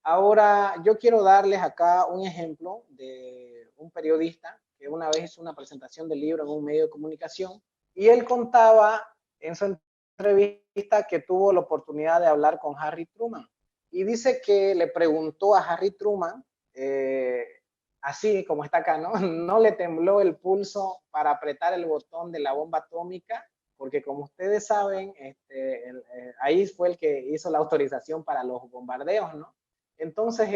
Ahora, yo quiero darles acá un ejemplo de un periodista que una vez hizo una presentación del libro en un medio de comunicación, y él contaba en su entrevista que tuvo la oportunidad de hablar con Harry Truman, y dice que le preguntó a Harry Truman, así como está acá, ¿no? No le tembló el pulso para apretar el botón de la bomba atómica, porque como ustedes saben, ahí fue el que hizo la autorización para los bombardeos, ¿no? Entonces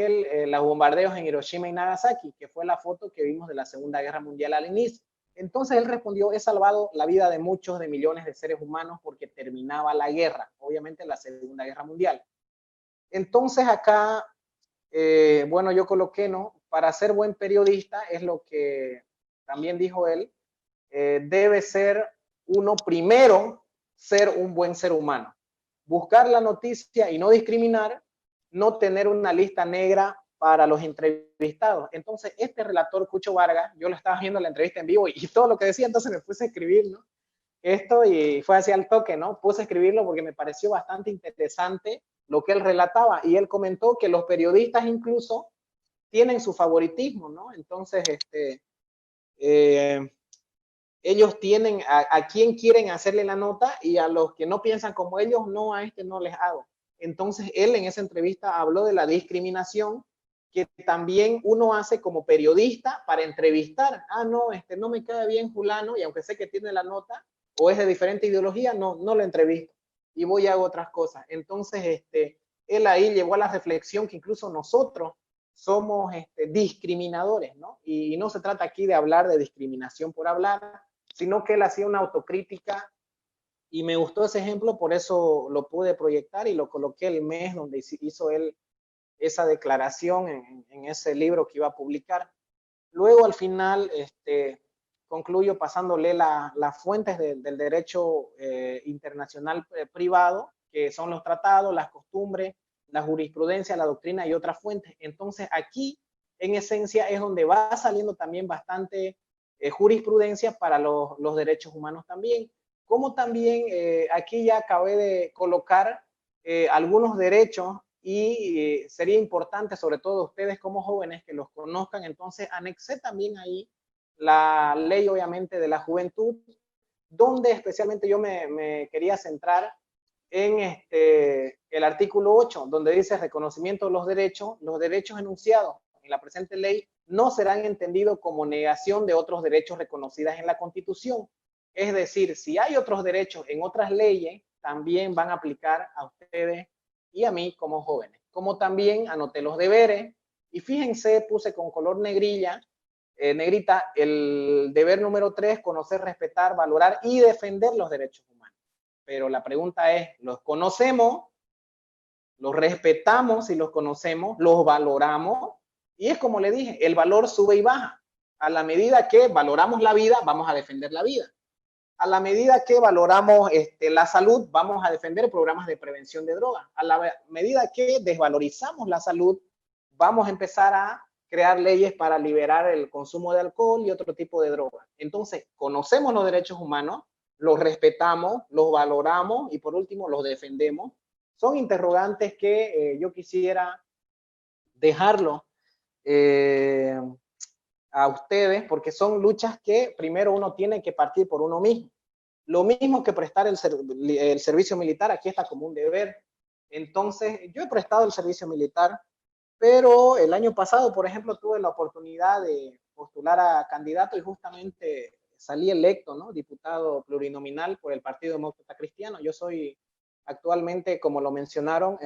los bombardeos en Hiroshima y Nagasaki, que fue la foto que vimos de la Segunda Guerra Mundial al inicio. Entonces él respondió: he salvado la vida de muchos, de millones de seres humanos, porque terminaba la guerra, obviamente la Segunda Guerra Mundial. Entonces acá, bueno, yo coloqué, ¿no? Para ser buen periodista es lo que también dijo él, debe ser uno primero ser un buen ser humano. Buscar la noticia y no discriminar, no tener una lista negra para los entrevistados. Entonces, este relator, Cucho Vargas, yo lo estaba viendo en la entrevista en vivo y todo lo que decía, entonces me puse a escribir, ¿no? Esto y fue así al toque, ¿no? Puse a escribirlo porque me pareció bastante interesante lo que él relataba y él comentó que los periodistas incluso tienen su favoritismo, ¿no? Entonces, ellos tienen a quién quieren hacerle la nota y a los que no piensan como ellos, no, a este no les hago. Entonces, él en esa entrevista habló de la discriminación que también uno hace como periodista para entrevistar. Ah, no, no me cae bien fulano y aunque sé que tiene la nota o es de diferente ideología, no lo entrevisto y voy y hago otras cosas. Entonces, él ahí llevó a la reflexión que incluso nosotros somos discriminadores, ¿no? Y no se trata aquí de hablar de discriminación por hablar, sino que él hacía una autocrítica y me gustó ese ejemplo, por eso lo pude proyectar y lo coloqué el mes donde hizo él esa declaración en ese libro que iba a publicar. Luego al final concluyo pasándole las fuentes del derecho internacional privado, que son los tratados, las costumbres, la jurisprudencia, la doctrina y otras fuentes. Entonces aquí, en esencia, es donde va saliendo también bastante jurisprudencia para los derechos humanos también. Como también aquí ya acabé de colocar algunos derechos y sería importante, sobre todo ustedes como jóvenes, que los conozcan. Entonces anexé también ahí la ley, obviamente, de la juventud, donde especialmente yo me quería centrar en el artículo 8, donde dice reconocimiento de los derechos enunciados en la presente ley no serán entendidos como negación de otros derechos reconocidos en la Constitución. Es decir, si hay otros derechos en otras leyes, también van a aplicar a ustedes y a mí como jóvenes. Como también anoté los deberes y fíjense, puse con color negrita, el deber número 3, conocer, respetar, valorar y defender los derechos humanos. Pero la pregunta es, ¿los conocemos? ¿Los respetamos si los conocemos? ¿Los valoramos? Y es como le dije, el valor sube y baja. A la medida que valoramos la vida, vamos a defender la vida. A la medida que valoramos la salud, vamos a defender programas de prevención de drogas. A la medida que desvalorizamos la salud, vamos a empezar a crear leyes para liberar el consumo de alcohol y otro tipo de drogas. Entonces, conocemos los derechos humanos, los respetamos, los valoramos y por último los defendemos. Son interrogantes que yo quisiera dejarlo a ustedes, porque son luchas que primero uno tiene que partir por uno mismo. Lo mismo que prestar el servicio militar, aquí está como un deber. Entonces, yo he prestado el servicio militar, pero el año pasado, por ejemplo, tuve la oportunidad de postular a candidato y justamente salí electo, ¿no? Diputado plurinominal por el Partido Demócrata Cristiano. Yo soy actualmente, como lo mencionaron,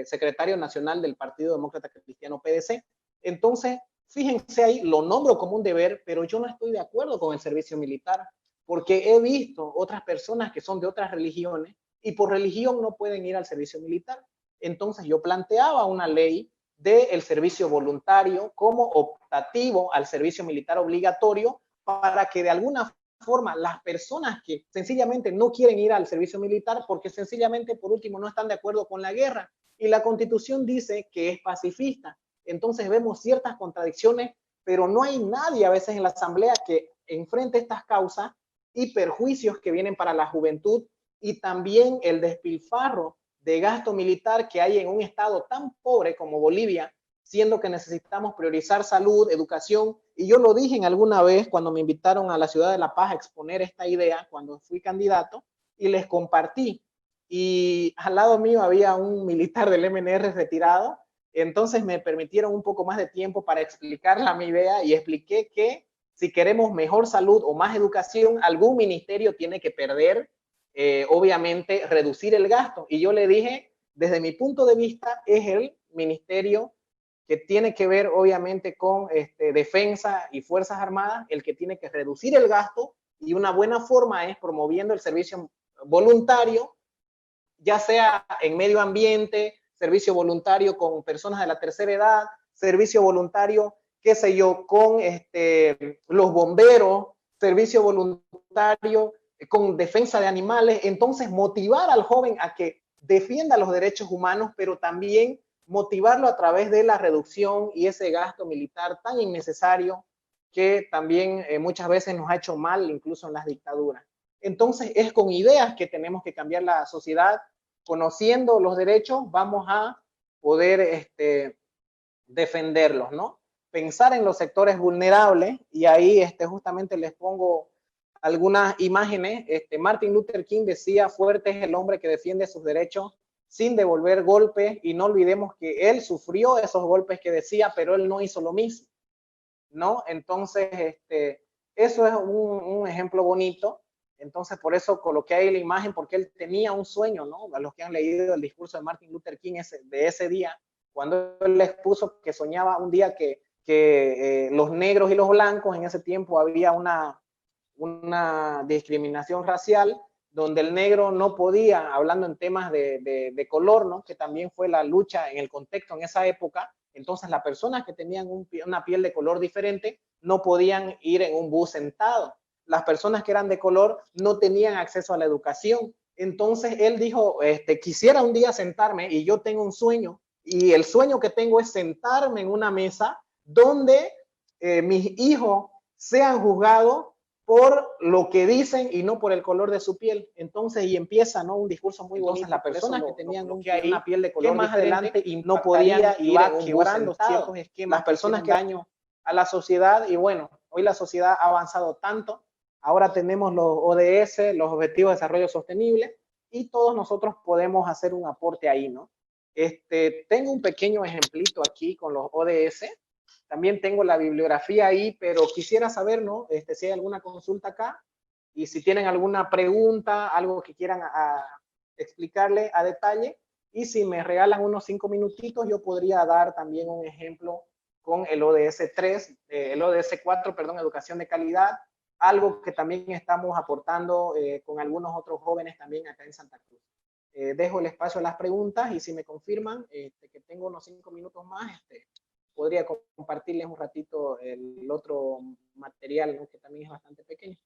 secretario nacional del Partido Demócrata Cristiano PDC. Entonces, fíjense ahí, lo nombro como un deber, pero yo no estoy de acuerdo con el servicio militar, porque he visto otras personas que son de otras religiones y por religión no pueden ir al servicio militar. Entonces yo planteaba una ley del servicio voluntario como optativo al servicio militar obligatorio para que de alguna forma las personas que sencillamente no quieren ir al servicio militar porque sencillamente por último no están de acuerdo con la guerra y la Constitución dice que es pacifista. Entonces vemos ciertas contradicciones, pero no hay nadie a veces en la asamblea que enfrente estas causas y perjuicios que vienen para la juventud y también el despilfarro de gasto militar que hay en un estado tan pobre como Bolivia, siendo que necesitamos priorizar salud, educación, y yo lo dije en alguna vez cuando me invitaron a la ciudad de La Paz a exponer esta idea, cuando fui candidato, y les compartí, y al lado mío había un militar del MNR retirado, entonces me permitieron un poco más de tiempo para explicarle mi idea, y expliqué que si queremos mejor salud o más educación, algún ministerio tiene que perder, obviamente, reducir el gasto. Y yo le dije, desde mi punto de vista, es el ministerio que tiene que ver, obviamente, con defensa y fuerzas armadas, el que tiene que reducir el gasto, y una buena forma es promoviendo el servicio voluntario, ya sea en medio ambiente, servicio voluntario con personas de la tercera edad, servicio voluntario qué sé yo, con los bomberos, servicio voluntario, con defensa de animales. Entonces, motivar al joven a que defienda los derechos humanos, pero también motivarlo a través de la reducción y ese gasto militar tan innecesario que también muchas veces nos ha hecho mal, incluso en las dictaduras. Entonces, es con ideas que tenemos que cambiar la sociedad. Conociendo los derechos, vamos a poder defenderlos, ¿no? Pensar en los sectores vulnerables, y ahí justamente les pongo algunas imágenes. Martin Luther King decía: fuerte es el hombre que defiende sus derechos sin devolver golpes, y no olvidemos que él sufrió esos golpes que decía, pero él no hizo lo mismo, ¿no? Entonces, eso es un ejemplo bonito. Entonces, por eso coloqué ahí la imagen, porque él tenía un sueño, ¿no? A los que han leído el discurso de Martin Luther King de ese día, cuando él les puso que soñaba un día que los negros y los blancos, en ese tiempo había una discriminación racial, donde el negro no podía, hablando en temas de color, ¿no? Que también fue la lucha en el contexto en esa época. Entonces, las personas que tenían una piel de color diferente no podían ir en un bus sentado. Las personas que eran de color no tenían acceso a la educación. Entonces, él dijo, quisiera un día sentarme, y yo tengo un sueño, y el sueño que tengo es sentarme en una mesa donde mis hijos sean juzgados por lo que dicen y no por el color de su piel. Entonces, y empieza, ¿no? Un discurso muy bonito. Las personas que tenían una piel de color más adelante y no podían ir quebrando ciertos esquemas, las personas que daño a la sociedad. Y bueno, hoy la sociedad ha avanzado tanto. Ahora tenemos los ODS, los Objetivos de Desarrollo Sostenible, y todos nosotros podemos hacer un aporte ahí, ¿no? Tengo un pequeño ejemplito aquí con los ODS. También tengo la bibliografía ahí, pero quisiera saber, ¿no? Si hay alguna consulta acá, y si tienen alguna pregunta, algo que quieran explicarle a detalle, y si me regalan unos 5 minutitos, yo podría dar también un ejemplo con el ODS 3, el ODS 4, perdón, educación de calidad, algo que también estamos aportando con algunos otros jóvenes también acá en Santa Cruz. Dejo el espacio a las preguntas, y si me confirman que tengo unos 5 minutos más, podría compartirles un ratito el otro material, ¿no? Que también es bastante pequeño.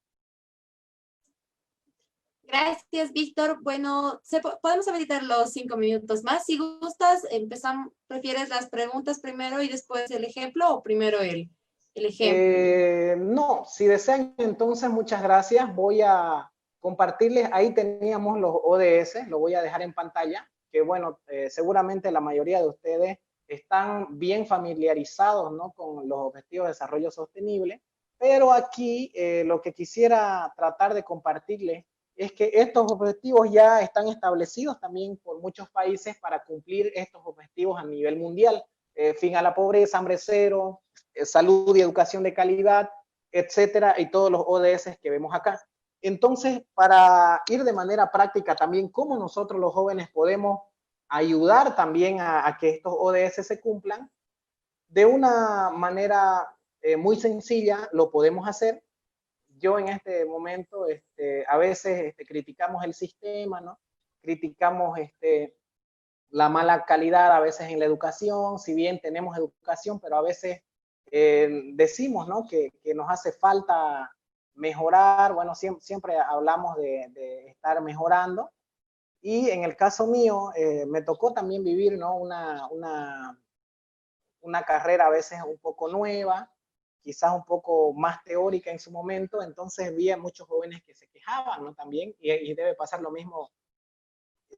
Gracias, Víctor. Bueno, podemos habilitar los 5 minutos más. Si gustas, empezamos. ¿Prefieres las preguntas primero y después el ejemplo, o primero el ejemplo? No, si desean, entonces, muchas gracias. Voy a compartirles. Ahí teníamos los ODS, lo voy a dejar en pantalla, que bueno, seguramente la mayoría de ustedes están bien familiarizados, ¿no? Con los Objetivos de Desarrollo Sostenible, pero aquí lo que quisiera tratar de compartirles es que estos objetivos ya están establecidos también por muchos países para cumplir estos objetivos a nivel mundial. Fin a la pobreza, hambre cero, salud y educación de calidad, etcétera, y todos los ODS que vemos acá. Entonces, para ir de manera práctica también, cómo nosotros los jóvenes podemos ayudar también a que estos ODS se cumplan, de una manera muy sencilla lo podemos hacer. Yo en este momento a veces criticamos el sistema, ¿no? Criticamos la mala calidad a veces en la educación, si bien tenemos educación, pero a veces decimos, ¿no? que nos hace falta mejorar. Bueno, siempre hablamos de estar mejorando. Y en el caso mío, me tocó también vivir, ¿no? una carrera a veces un poco nueva, quizás un poco más teórica en su momento. Entonces vi a muchos jóvenes que se quejaban, ¿no? También, y debe pasar lo mismo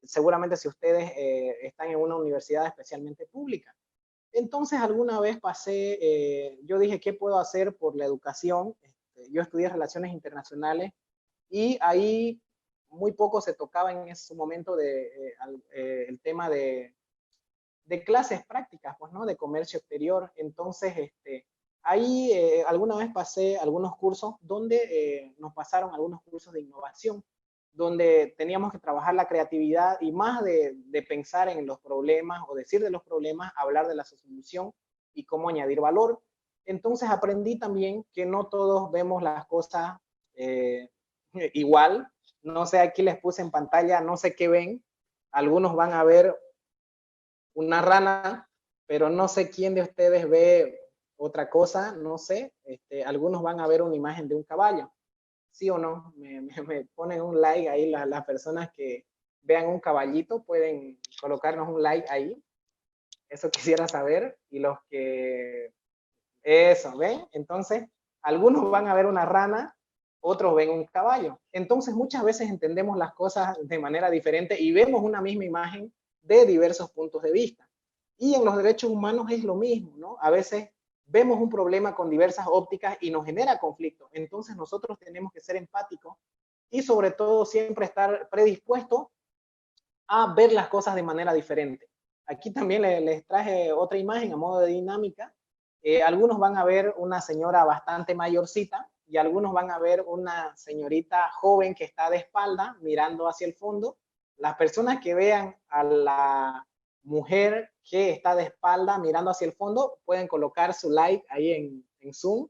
seguramente si ustedes están en una universidad especialmente pública. Entonces alguna vez yo dije, ¿qué puedo hacer por la educación? Yo estudié Relaciones Internacionales, y ahí muy poco se tocaba en ese momento el tema de clases prácticas, pues, ¿no? De comercio exterior. Entonces, ahí alguna vez pasé algunos cursos donde nos pasaron algunos cursos de innovación, donde teníamos que trabajar la creatividad, y más de pensar en los problemas o decir de los problemas, hablar de la solución y cómo añadir valor. Entonces aprendí también que no todos vemos las cosas igual. No sé, aquí les puse en pantalla, no sé qué ven. Algunos van a ver una rana, pero no sé quién de ustedes ve Otra cosa, no sé, algunos van a ver una imagen de un caballo. ¿Sí o no? Me ponen un like ahí, las personas que vean un caballito pueden colocarnos un like ahí. Eso quisiera saber. Y los que... Eso, ¿ven? Entonces, algunos van a ver una rana, otros ven un caballo. Entonces, muchas veces entendemos las cosas de manera diferente y vemos una misma imagen de diversos puntos de vista. Y en los derechos humanos es lo mismo, ¿no? A veces vemos un problema con diversas ópticas y nos genera conflicto. Entonces, nosotros tenemos que ser empáticos y sobre todo siempre estar predispuestos a ver las cosas de manera diferente. Aquí también les traje otra imagen a modo de dinámica. Algunos van a ver una señora bastante mayorcita y algunos van a ver una señorita joven que está de espalda mirando hacia el fondo. Las personas que vean a la mujer que está de espalda mirando hacia el fondo pueden colocar su like ahí en Zoom.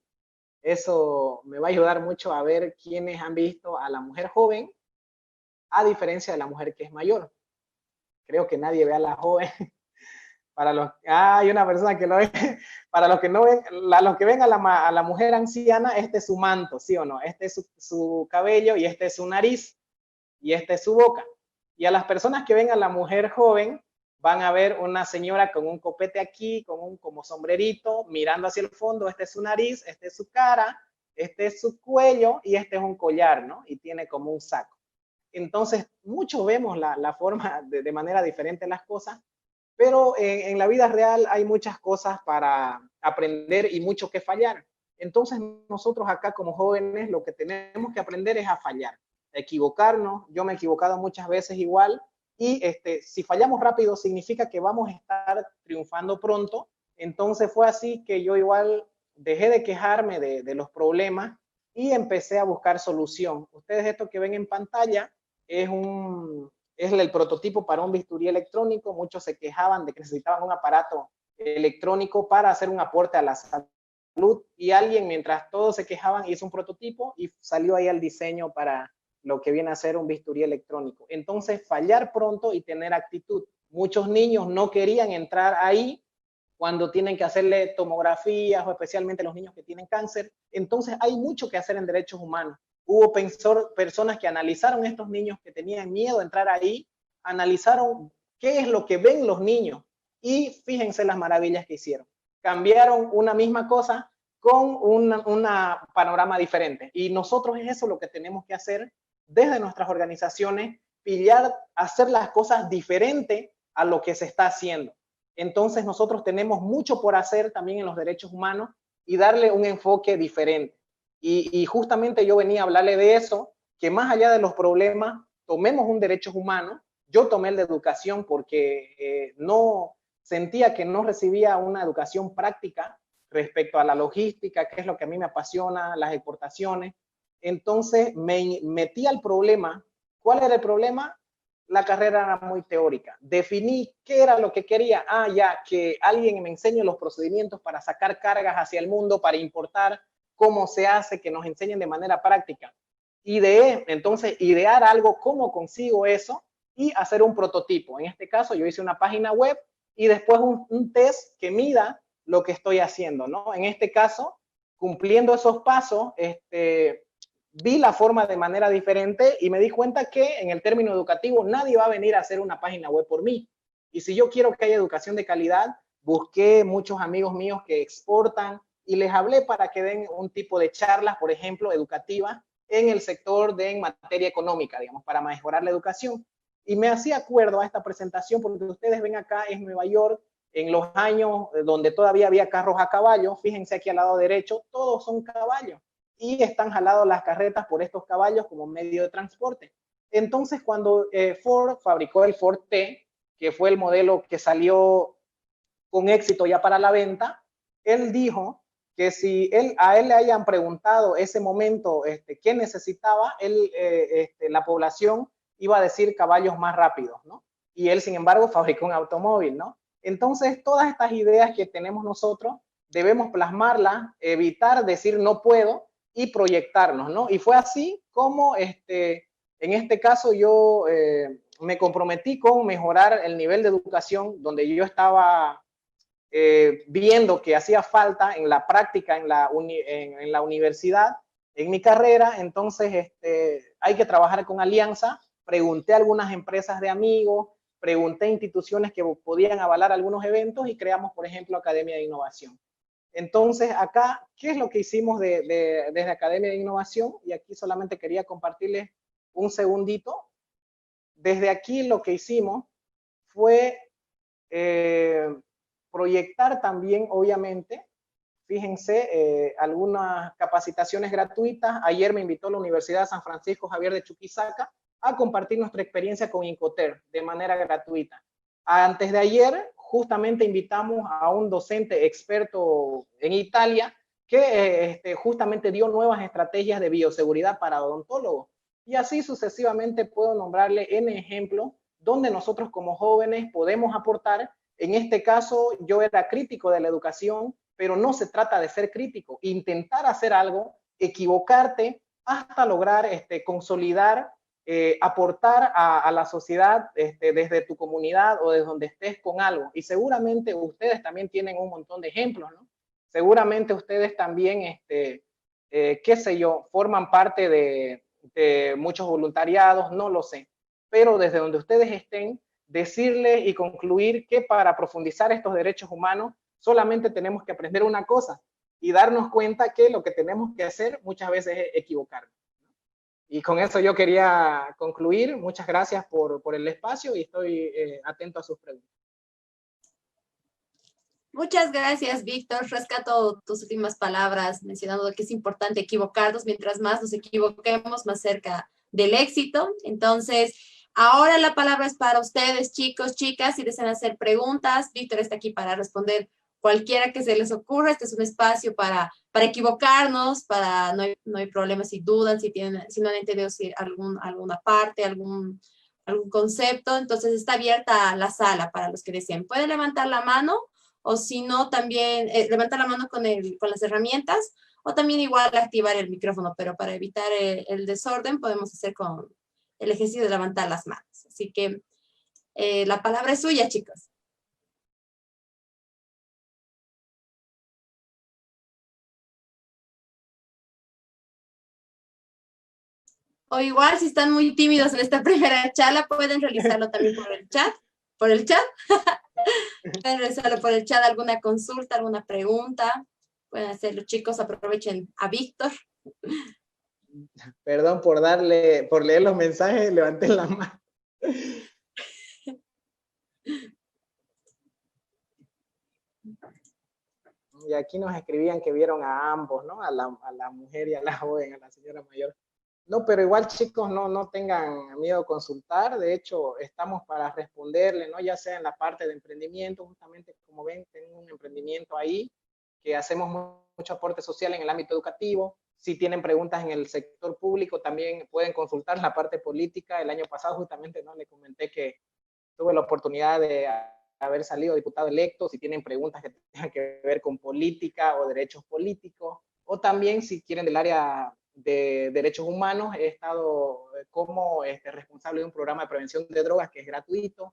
Eso me va a ayudar mucho a ver quiénes han visto a la mujer joven a diferencia de la mujer que es mayor. Creo que nadie ve a la joven. Para los, hay una persona que lo ve. Para los que no ven, los que ven a la mujer anciana, este es su manto, ¿sí o no? Este es su cabello y este es su nariz y este es su boca. Y a las personas que ven a la mujer joven, van a ver una señora con un copete aquí, con un como sombrerito, mirando hacia el fondo. Este es su nariz, este es su cara, este es su cuello y este es un collar, ¿no? Y tiene como un saco. Entonces, muchos vemos la forma de manera diferente las cosas, pero en la vida real hay muchas cosas para aprender y mucho que fallar. Entonces, nosotros acá como jóvenes lo que tenemos que aprender es a fallar, a equivocarnos. Yo me he equivocado muchas veces igual, y si fallamos rápido significa que vamos a estar triunfando pronto. Entonces fue así que yo igual dejé de quejarme de los problemas y empecé a buscar solución. Ustedes esto que ven en pantalla es el prototipo para un bisturí electrónico. Muchos se quejaban de que necesitaban un aparato electrónico para hacer un aporte a la salud, y alguien, mientras todos se quejaban, hizo un prototipo y salió ahí el diseño para lo que viene a ser un bisturí electrónico. Entonces, fallar pronto y tener actitud. Muchos niños no querían entrar ahí cuando tienen que hacerle tomografías, o especialmente los niños que tienen cáncer. Entonces, hay mucho que hacer en derechos humanos. Hubo personas que analizaron estos niños que tenían miedo de entrar ahí, analizaron qué es lo que ven los niños y fíjense las maravillas que hicieron. Cambiaron una misma cosa con una panorama diferente. Y nosotros es eso lo que tenemos que hacer desde nuestras organizaciones, hacer las cosas diferente a lo que se está haciendo. Entonces nosotros tenemos mucho por hacer también en los derechos humanos y darle un enfoque diferente. Y justamente yo venía a hablarle de eso, que más allá de los problemas, tomemos un derecho humano. Yo tomé el de educación porque no sentía que no recibía una educación práctica respecto a la logística, que es lo que a mí me apasiona, las exportaciones. Entonces me metí al problema. ¿Cuál era el problema? La carrera era muy teórica. Definí qué era lo que quería. Ya, que alguien me enseñe los procedimientos para sacar cargas hacia el mundo, para importar, cómo se hace, que nos enseñen de manera práctica. Entonces, idear algo, cómo consigo eso y hacer un prototipo. En este caso, yo hice una página web y después un test que mida lo que estoy haciendo, ¿no? En este caso, cumpliendo esos pasos, vi la forma de manera diferente y me di cuenta que en el término educativo nadie va a venir a hacer una página web por mí. Y si yo quiero que haya educación de calidad, busqué muchos amigos míos que exportan y les hablé para que den un tipo de charlas, por ejemplo, educativas en el sector en materia económica, digamos, para mejorar la educación. Y me hacía acuerdo a esta presentación porque ustedes ven acá es Nueva York, en los años donde todavía había carros a caballo. Fíjense aquí al lado derecho, todos son caballos y están jalados las carretas por estos caballos como medio de transporte. Entonces, cuando Ford fabricó el Ford T, que fue el modelo que salió con éxito ya para la venta, él dijo que si a él le hayan preguntado ese momento qué necesitaba, la población iba a decir caballos más rápidos, ¿no? Y él, sin embargo, fabricó un automóvil, ¿no? Entonces, todas estas ideas que tenemos nosotros, debemos plasmarlas, evitar decir no puedo y proyectarnos, ¿no? Y fue así como, en este caso, yo me comprometí con mejorar el nivel de educación donde yo estaba viendo que hacía falta en la práctica en la universidad, en mi carrera, entonces hay que trabajar con alianza. Pregunté a algunas empresas de amigos, pregunté a instituciones que podían avalar algunos eventos y creamos, por ejemplo, Academia de Innovación. Entonces, acá, ¿qué es lo que hicimos desde Academia de Innovación? Y aquí solamente quería compartirles un segundito. Desde aquí lo que hicimos fue proyectar también, obviamente, fíjense, algunas capacitaciones gratuitas. Ayer me invitó la Universidad de San Francisco Javier de Chuquisaca a compartir nuestra experiencia con Incoterm de manera gratuita. Antes de ayer, justamente invitamos a un docente experto en Italia que justamente dio nuevas estrategias de bioseguridad para odontólogos. Y así sucesivamente puedo nombrarle N ejemplos donde nosotros como jóvenes podemos aportar. En este caso, yo era crítico de la educación, pero no se trata de ser crítico, intentar hacer algo, equivocarte hasta lograr consolidar, aportar a la sociedad desde tu comunidad o desde donde estés con algo. Y seguramente ustedes también tienen un montón de ejemplos, ¿no? Seguramente ustedes también, qué sé yo, forman parte de muchos voluntariados, no lo sé. Pero desde donde ustedes estén, decirles y concluir que para profundizar estos derechos humanos solamente tenemos que aprender una cosa y darnos cuenta que lo que tenemos que hacer muchas veces es equivocarnos. Y con eso yo quería concluir. Muchas gracias por el espacio y estoy atento a sus preguntas. Muchas gracias, Víctor. Rescato tus últimas palabras mencionando que es importante equivocarnos. Mientras más nos equivoquemos, más cerca del éxito. Entonces, ahora la palabra es para ustedes, chicos, chicas. Si desean hacer preguntas, Víctor está aquí para responder cualquiera que se les ocurra. Este es un espacio para equivocarnos, no hay problema si dudan, si no han entendido alguna parte, algún concepto. Entonces, está abierta la sala para los que deseen. Pueden levantar la mano, o si no, también levantar la mano con las herramientas, o también igual activar el micrófono, pero para evitar el desorden podemos hacer con el ejercicio de levantar las manos. Así que la palabra es suya, chicos. O igual, si están muy tímidos en esta primera charla, pueden realizarlo también por el chat. Pueden realizarlo por el chat, alguna consulta, alguna pregunta. Pueden hacerlo, chicos, aprovechen a Víctor. Perdón por leer los mensajes, levanté la mano. Y aquí nos escribían que vieron a ambos, ¿no? A la mujer y a la joven, a la señora mayor. No, pero igual, chicos, no tengan miedo a consultar. De hecho, estamos para responderle, ¿no? Ya sea en la parte de emprendimiento, justamente como ven, tengo un emprendimiento ahí, que hacemos mucho aporte social en el ámbito educativo. Si tienen preguntas en el sector público, también pueden consultar la parte política. El año pasado justamente, ¿no? Le comenté que tuve la oportunidad de haber salido diputado electo. Si tienen preguntas que tengan que ver con política o derechos políticos, o también si quieren del área de derechos humanos, he estado como responsable de un programa de prevención de drogas que es gratuito,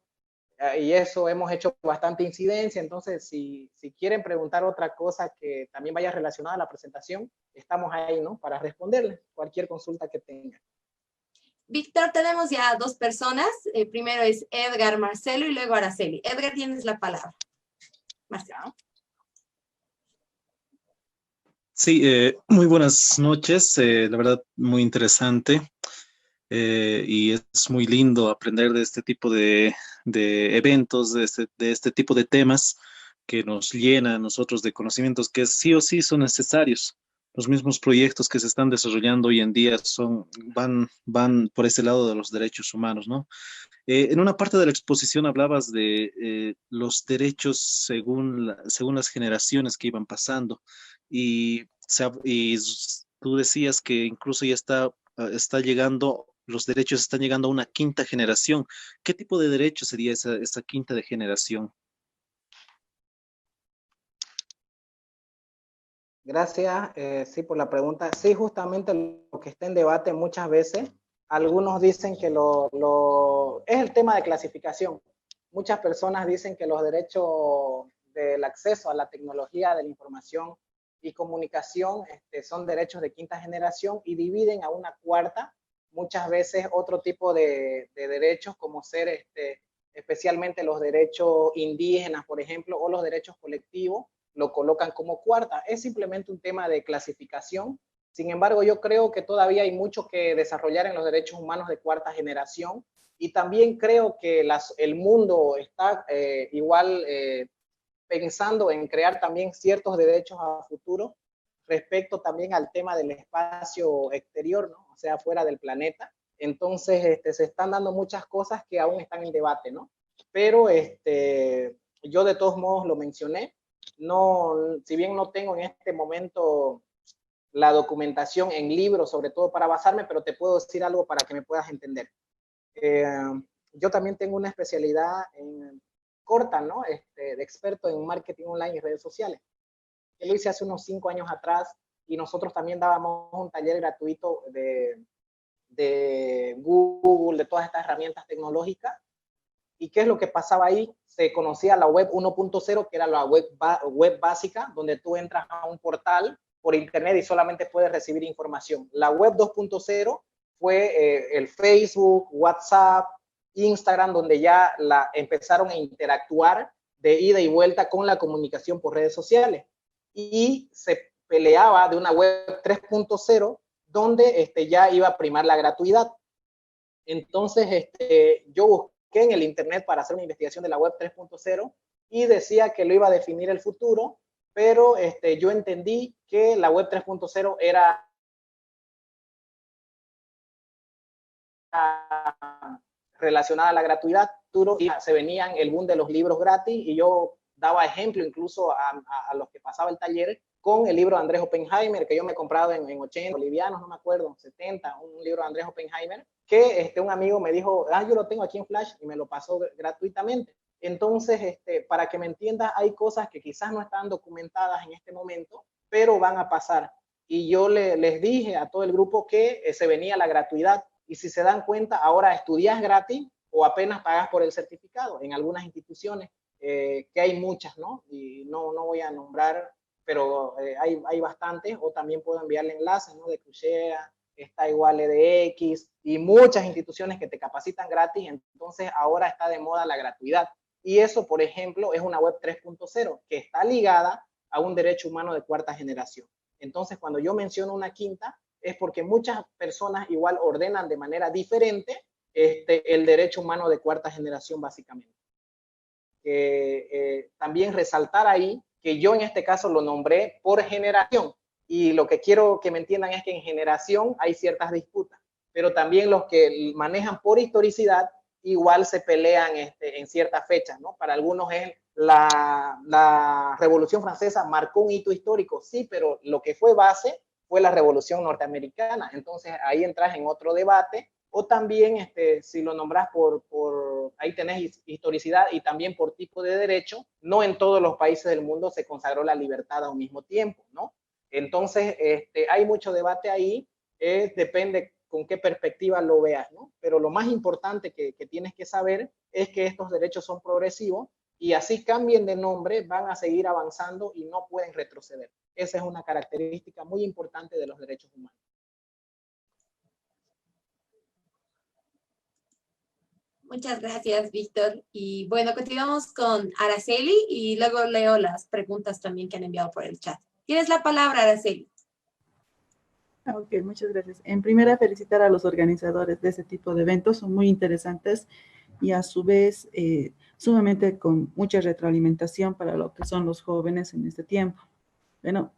y eso hemos hecho bastante incidencia. Entonces, si quieren preguntar otra cosa que también vaya relacionada a la presentación, estamos ahí, ¿no? Para responderles cualquier consulta que tengan. Víctor, tenemos ya dos personas. Primero es Edgar Marcelo y luego Araceli. Edgar, tienes la palabra. Marcelo. Sí, muy buenas noches. La verdad, muy interesante. Y es muy lindo aprender de este tipo de eventos, de este tipo de temas que nos llenan a nosotros de conocimientos que sí o sí son necesarios. Los mismos proyectos que se están desarrollando hoy en día van por ese lado de los derechos humanos, ¿no? En una parte de la exposición hablabas de los derechos según las generaciones que iban pasando, y tú decías que incluso ya está llegando, los derechos están llegando a una quinta generación. ¿Qué tipo de derecho sería esa quinta de generación? Gracias, sí, por la pregunta. Sí, justamente lo que está en debate muchas veces, algunos dicen que es el tema de clasificación. Muchas personas dicen que los derechos del acceso a la tecnología de la información y comunicación son derechos de quinta generación y dividen a una cuarta muchas veces otro tipo de derechos como ser especialmente los derechos indígenas, por ejemplo, o los derechos colectivos, lo colocan como cuarta. Es simplemente un tema de clasificación. Sin embargo, yo creo que todavía hay mucho que desarrollar en los derechos humanos de cuarta generación y también creo que el mundo está igual pensando en crear también ciertos derechos a futuro respecto también al tema del espacio exterior, ¿no? O sea, fuera del planeta. Entonces, se están dando muchas cosas que aún están en debate, ¿no? Pero yo de todos modos lo mencioné. No, si bien no tengo en este momento la documentación en libros, sobre todo para basarme, pero te puedo decir algo para que me puedas entender. Yo también tengo una especialidad corta, ¿no? De experto en marketing online y redes sociales. Yo lo hice hace unos 5 años atrás y nosotros también dábamos un taller gratuito de Google, de todas estas herramientas tecnológicas. ¿Y qué es lo que pasaba ahí? Se conocía la web 1.0, que era la web básica, donde tú entras a un portal por internet y solamente puedes recibir información. La web 2.0 fue el Facebook, WhatsApp, Instagram, donde ya empezaron a interactuar de ida y vuelta con la comunicación por redes sociales. Y se peleaba de una web 3.0 donde ya iba a primar la gratuidad. Entonces, yo busqué en el internet para hacer una investigación de la web 3.0 y decía que lo iba a definir el futuro, pero yo entendí que la web 3.0 era relacionada a la gratuidad, y se venían el boom de los libros gratis y yo daba ejemplo incluso a los que pasaba el taller con el libro de Andrés Oppenheimer, que yo me he comprado en 80 bolivianos, no me acuerdo, 70, un libro de Andrés Oppenheimer, que un amigo me dijo, yo lo tengo aquí en Flash y me lo pasó gratuitamente. Entonces, para que me entiendas, hay cosas que quizás no están documentadas en este momento, pero van a pasar. Y yo les dije a todo el grupo que se venía la gratuidad. Y si se dan cuenta, ahora estudias gratis o apenas pagas por el certificado en algunas instituciones, que hay muchas, ¿no? Y no voy a nombrar, pero hay bastantes, o también puedo enviarle enlaces, ¿no? De Coursera, está igual EDX, y muchas instituciones que te capacitan gratis, entonces ahora está de moda la gratuidad. Y eso, por ejemplo, es una web 3.0 que está ligada a un derecho humano de cuarta generación. Entonces, cuando yo menciono una quinta, es porque muchas personas igual ordenan de manera diferente el derecho humano de cuarta generación, básicamente. También resaltar ahí que yo en este caso lo nombré por generación, y lo que quiero que me entiendan es que en generación hay ciertas disputas, pero también los que manejan por historicidad igual se pelean en ciertas fechas, ¿no? Para algunos es la Revolución Francesa marcó un hito histórico, sí, pero lo que fue base fue la Revolución Norteamericana. Entonces ahí entras en otro debate, o también si lo nombras ahí tenés historicidad y también por tipo de derecho. No en todos los países del mundo se consagró la libertad a un mismo tiempo, ¿no? Entonces hay mucho debate ahí, depende con qué perspectiva lo veas, ¿no? Pero lo más importante que tienes que saber es que estos derechos son progresivos y así cambien de nombre, van a seguir avanzando y no pueden retroceder. Esa es una característica muy importante de los derechos humanos. Muchas gracias, Víctor. Y bueno, continuamos con Araceli y luego leo las preguntas también que han enviado por el chat. Tienes la palabra, Araceli. Ok, muchas gracias. En primera, felicitar a los organizadores de este tipo de eventos, son muy interesantes y a su vez sumamente con mucha retroalimentación para lo que son los jóvenes en este tiempo. Bueno,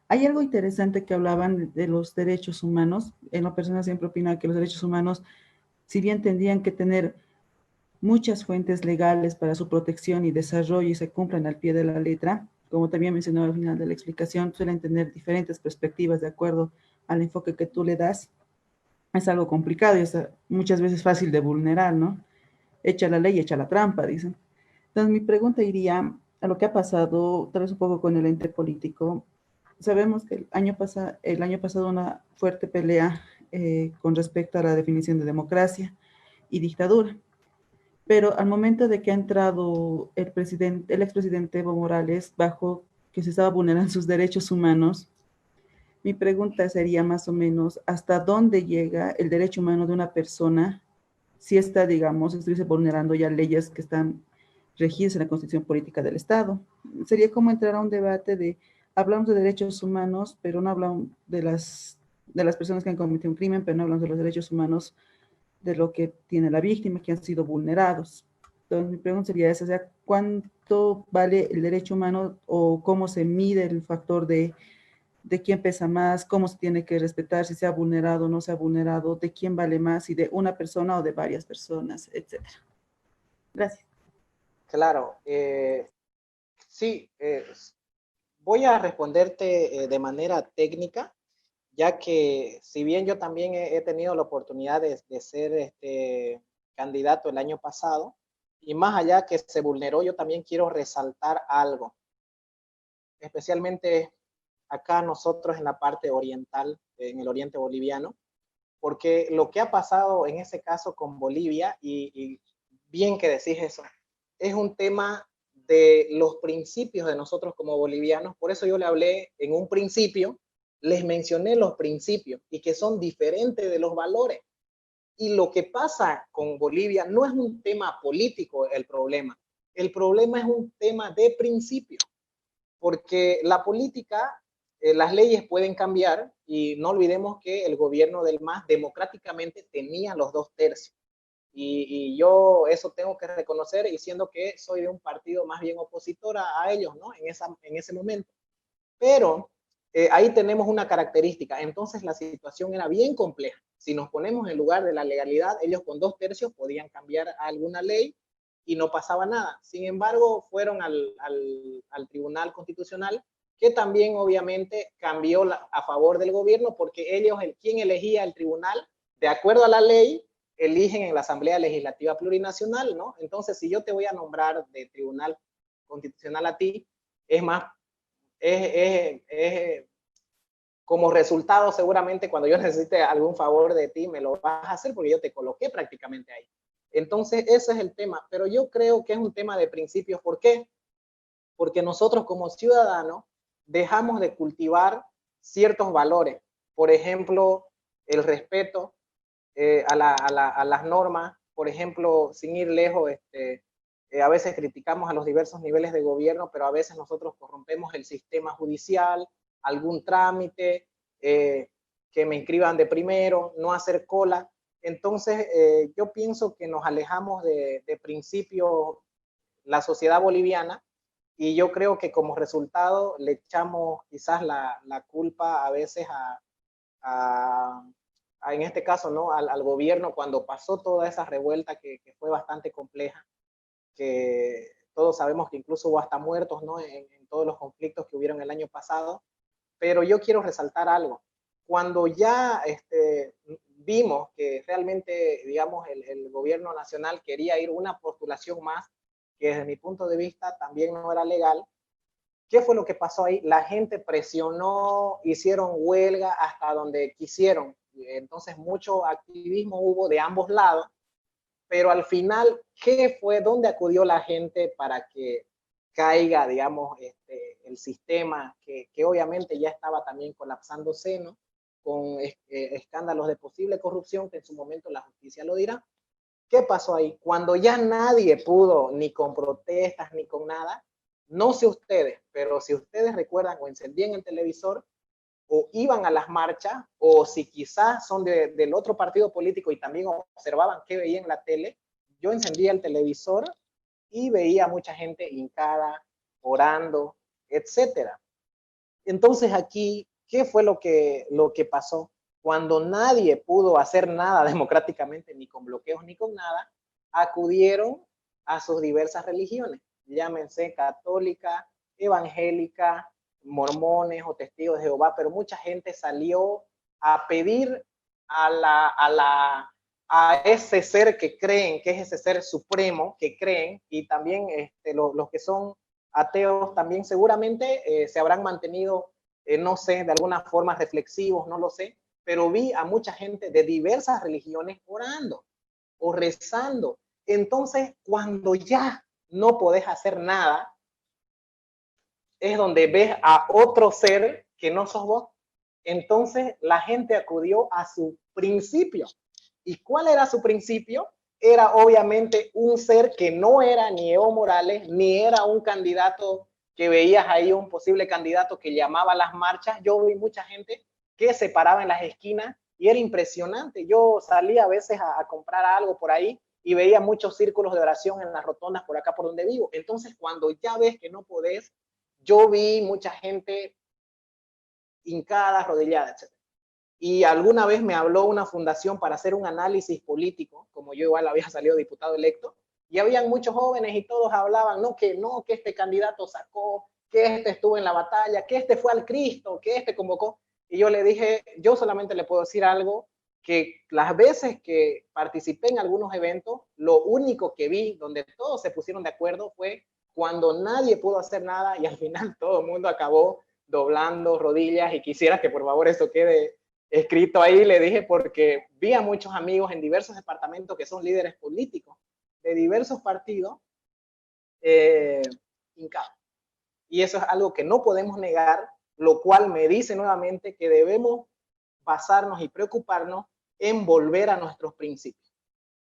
hay algo interesante que hablaban de los derechos humanos. En lo personal siempre opino que los derechos humanos, si bien tendrían que tener muchas fuentes legales para su protección y desarrollo y se cumplan al pie de la letra, como también mencionó al final de la explicación, suelen tener diferentes perspectivas de acuerdo al enfoque que tú le das. Es algo complicado y es muchas veces fácil de vulnerar, ¿no? Echa la ley, echa la trampa, dicen. Entonces mi pregunta iría a lo que ha pasado, tal vez un poco con el ente político. Sabemos que el año pasado una fuerte pelea con respecto a la definición de democracia y dictadura. pero al momento de que ha entrado el expresidente Evo Morales, bajo que se estaba vulnerando sus derechos humanos, mi pregunta sería más o menos, ¿hasta dónde llega el derecho humano de una persona si está, digamos, estuviese vulnerando ya leyes que están regidas en la Constitución Política del Estado? Sería como entrar a un debate de, hablamos de derechos humanos, pero no hablamos de las personas que han cometido un crimen, pero no hablamos de los derechos humanos de lo que tiene la víctima, que han sido vulnerados. Entonces, mi pregunta sería esa, o sea, ¿cuánto vale el derecho humano o cómo se mide el factor de quién pesa más, cómo se tiene que respetar, si se ha vulnerado o no se ha vulnerado, de quién vale más, si de una persona o de varias personas, etcétera? Gracias. Claro, sí, voy a responderte de manera técnica, ya que si bien yo también he tenido la oportunidad de ser candidato el año pasado, y más allá que se vulneró, yo también quiero resaltar algo, especialmente acá nosotros en la parte oriental, en el oriente boliviano, porque lo que ha pasado en ese caso con Bolivia, y bien que decís eso, es un tema de los principios de nosotros como bolivianos. Por eso yo le hablé en un principio, les mencioné los principios y que son diferentes de los valores. Y lo que pasa con Bolivia no es un tema político el problema es un tema de principios, porque la política, las leyes pueden cambiar y no olvidemos que el gobierno del MAS democráticamente tenía los 2/3. Y yo eso tengo que reconocer, y siendo que soy de un partido más bien opositor a ellos, ¿no? En ese momento. Pero ahí tenemos una característica. Entonces la situación era bien compleja. Si nos ponemos en lugar de la legalidad, ellos con 2/3 podían cambiar alguna ley y no pasaba nada. Sin embargo, fueron al Tribunal Constitucional, que también obviamente cambió a favor del gobierno, porque ellos, quien elegía el tribunal, de acuerdo a la ley, eligen en la Asamblea Legislativa Plurinacional, ¿no? Entonces, si yo te voy a nombrar de Tribunal Constitucional a ti, es más, como resultado, seguramente cuando yo necesite algún favor de ti, me lo vas a hacer porque yo te coloqué prácticamente ahí. Entonces, ese es el tema. Pero yo creo que es un tema de principios. ¿Por qué? Porque nosotros como ciudadanos dejamos de cultivar ciertos valores. Por ejemplo, el respeto a las normas. Por ejemplo, sin ir lejos, a veces criticamos a los diversos niveles de gobierno, pero a veces nosotros corrompemos el sistema judicial, algún trámite, que me inscriban de primero, no hacer cola. Entonces, yo pienso que nos alejamos de principio la sociedad boliviana, y yo creo que como resultado le echamos quizás la culpa a veces en este caso, ¿no? Al gobierno cuando pasó toda esa revuelta que fue bastante compleja, que todos sabemos que incluso hubo hasta muertos, ¿no? En todos los conflictos que hubieron el año pasado. Pero yo quiero resaltar algo. Cuando ya vimos que realmente, digamos, el gobierno nacional quería ir una postulación más, que desde mi punto de vista también no era legal, ¿qué fue lo que pasó ahí? La gente presionó, hicieron huelga hasta donde quisieron. Entonces, mucho activismo hubo de ambos lados, pero al final, ¿qué fue? ¿Dónde acudió la gente para que caiga, digamos, el sistema que obviamente ya estaba también colapsándose, ¿no? Con escándalos de posible corrupción, que en su momento la justicia lo dirá? ¿Qué pasó ahí? Cuando ya nadie pudo, ni con protestas, ni con nada, no sé ustedes, pero si ustedes recuerdan o encendían el televisor, o iban a las marchas, o si quizás son del otro partido político y también observaban qué veía en la tele, yo encendía el televisor y veía a mucha gente hincada, orando, etcétera. Entonces aquí, ¿qué fue lo que pasó? Cuando nadie pudo hacer nada democráticamente, ni con bloqueos ni con nada, acudieron a sus diversas religiones, llámense católica, evangélica, mormones o testigos de Jehová, pero mucha gente salió a pedir a ese ser que creen, que es ese ser supremo que creen, y también los que son ateos también seguramente se habrán mantenido, no sé, de alguna forma reflexivos, no lo sé, pero vi a mucha gente de diversas religiones orando o rezando. Entonces, cuando ya no podés hacer nada, es donde ves a otro ser que no sos vos. Entonces, la gente acudió a su principio. ¿Y cuál era su principio? Era obviamente un ser que no era ni Evo Morales, ni era un candidato que veías ahí, un posible candidato que llamaba a las marchas. Yo vi mucha gente que se paraba en las esquinas y era impresionante. Yo salía a veces a comprar algo por ahí y veía muchos círculos de oración en las rotondas por acá por donde vivo. Entonces, cuando ya ves que no podés, yo vi mucha gente hincada, arrodillada, etc. Y alguna vez me habló una fundación para hacer un análisis político, como yo igual había salido diputado electo, y habían muchos jóvenes y todos hablaban, que este candidato sacó, que este estuvo en la batalla, que este fue al Cristo, que este convocó. Y yo le dije, yo solamente le puedo decir algo, que las veces que participé en algunos eventos, lo único que vi donde todos se pusieron de acuerdo fue cuando nadie pudo hacer nada y al final todo el mundo acabó doblando rodillas, y quisiera que por favor eso quede escrito ahí. Le dije, porque vi a muchos amigos en diversos departamentos que son líderes políticos de diversos partidos hincados. Y eso es algo que no podemos negar, lo cual me dice nuevamente que debemos basarnos y preocuparnos en volver a nuestros principios.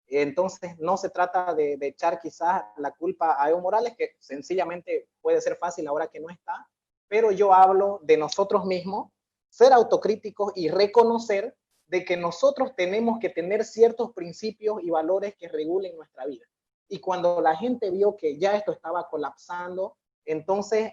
Entonces, no se trata de echar quizás la culpa a Evo Morales, que sencillamente puede ser fácil ahora que no está, pero yo hablo de nosotros mismos, ser autocríticos y reconocer de que nosotros tenemos que tener ciertos principios y valores que regulen nuestra vida. Y cuando la gente vio que ya esto estaba colapsando, entonces,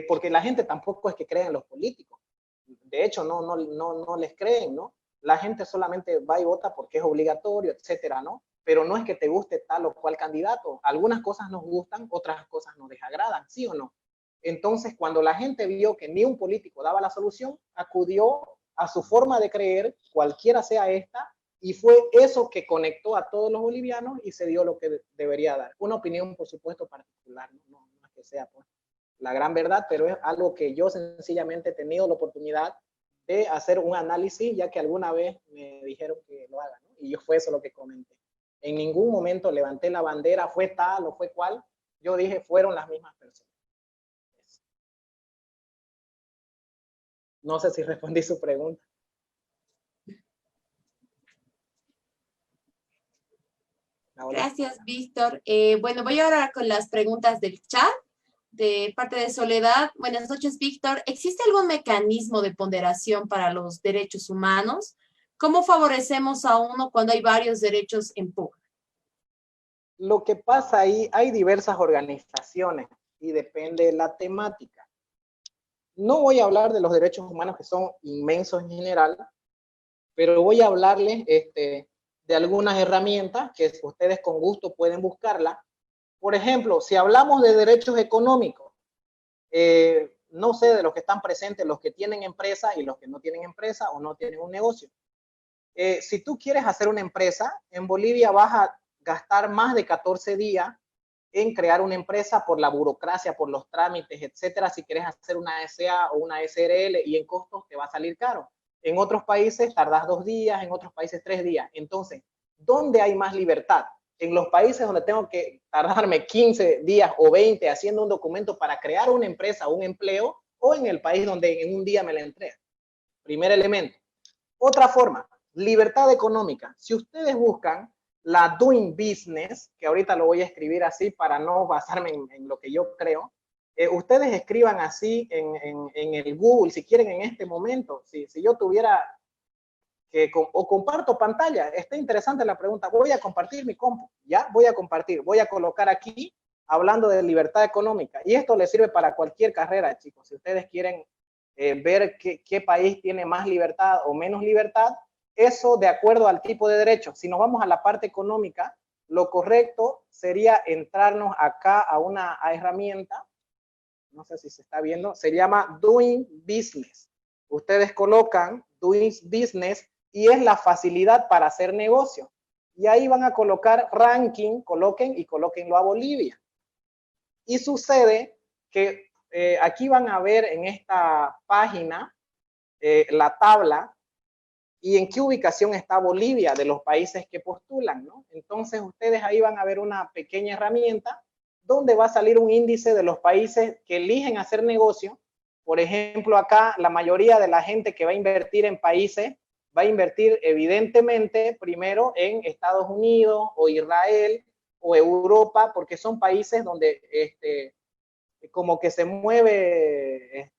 porque la gente tampoco es que crea en los políticos, de hecho no les creen, ¿no? La gente solamente va y vota porque es obligatorio, etcétera, ¿no? Pero no es que te guste tal o cual candidato. Algunas cosas nos gustan, otras cosas nos desagradan, ¿sí o no? Entonces, cuando la gente vio que ni un político daba la solución, acudió a su forma de creer, cualquiera sea esta, y fue eso que conectó a todos los bolivianos y se dio lo que debería dar. Una opinión, por supuesto, particular, no es que sea pues la gran verdad, pero es algo que yo sencillamente he tenido la oportunidad de hacer un análisis, ya que alguna vez me dijeron que lo haga, ¿no? Y yo fue eso lo que comenté. En ningún momento levanté la bandera, fue tal o fue cual. Yo dije, fueron las mismas personas. No sé si respondí su pregunta. Gracias, Víctor. Bueno, voy ahora con las preguntas del chat de parte de Soledad. Buenas noches, Víctor. ¿Existe algún mecanismo de ponderación para los derechos humanos? ¿Cómo favorecemos a uno cuando hay varios derechos en pugna? Lo que pasa ahí, hay diversas organizaciones y depende de la temática. No voy a hablar de los derechos humanos, que son inmensos en general, pero voy a hablarles de algunas herramientas que ustedes con gusto pueden buscarla. Por ejemplo, si hablamos de derechos económicos, no sé, de los que están presentes, los que tienen empresa y los que no tienen empresa o no tienen un negocio. Si tú quieres hacer una empresa, en Bolivia vas a gastar más de 14 días en crear una empresa por la burocracia, por los trámites, etcétera. Si quieres hacer una SA o una SRL, y en costos te va a salir caro. En otros países tardas 2 días, en otros países 3 días. Entonces, ¿dónde hay más libertad? En los países donde tengo que tardarme 15 días o 20 haciendo un documento para crear una empresa o un empleo, o en el país donde en un día me la entregan. Primer elemento. Otra forma, libertad económica. Si ustedes buscan la Doing Business, que ahorita lo voy a escribir así para no basarme en lo que yo creo, ustedes escriban así en el Google, si quieren en este momento. Si yo tuviera o comparto pantalla, está interesante la pregunta, voy a compartir mi compu, ya, voy a compartir, voy a colocar aquí, hablando de libertad económica, y esto les sirve para cualquier carrera, chicos. Si ustedes quieren ver qué país tiene más libertad o menos libertad, eso de acuerdo al tipo de derecho. Si nos vamos a la parte económica, lo correcto sería entrarnos acá a una herramienta, no sé si se está viendo, se llama Doing Business. Ustedes colocan Doing Business y es la facilidad para hacer negocio. Y ahí van a colocar ranking, colóquenlo a Bolivia. Y sucede que aquí van a ver en esta página la tabla, y en qué ubicación está Bolivia de los países que postulan, ¿no? Entonces ustedes ahí van a ver una pequeña herramienta donde va a salir un índice de los países que eligen hacer negocio. Por ejemplo, acá la mayoría de la gente que va a invertir en países va a invertir evidentemente primero en Estados Unidos o Israel o Europa, porque son países donde como que se mueve,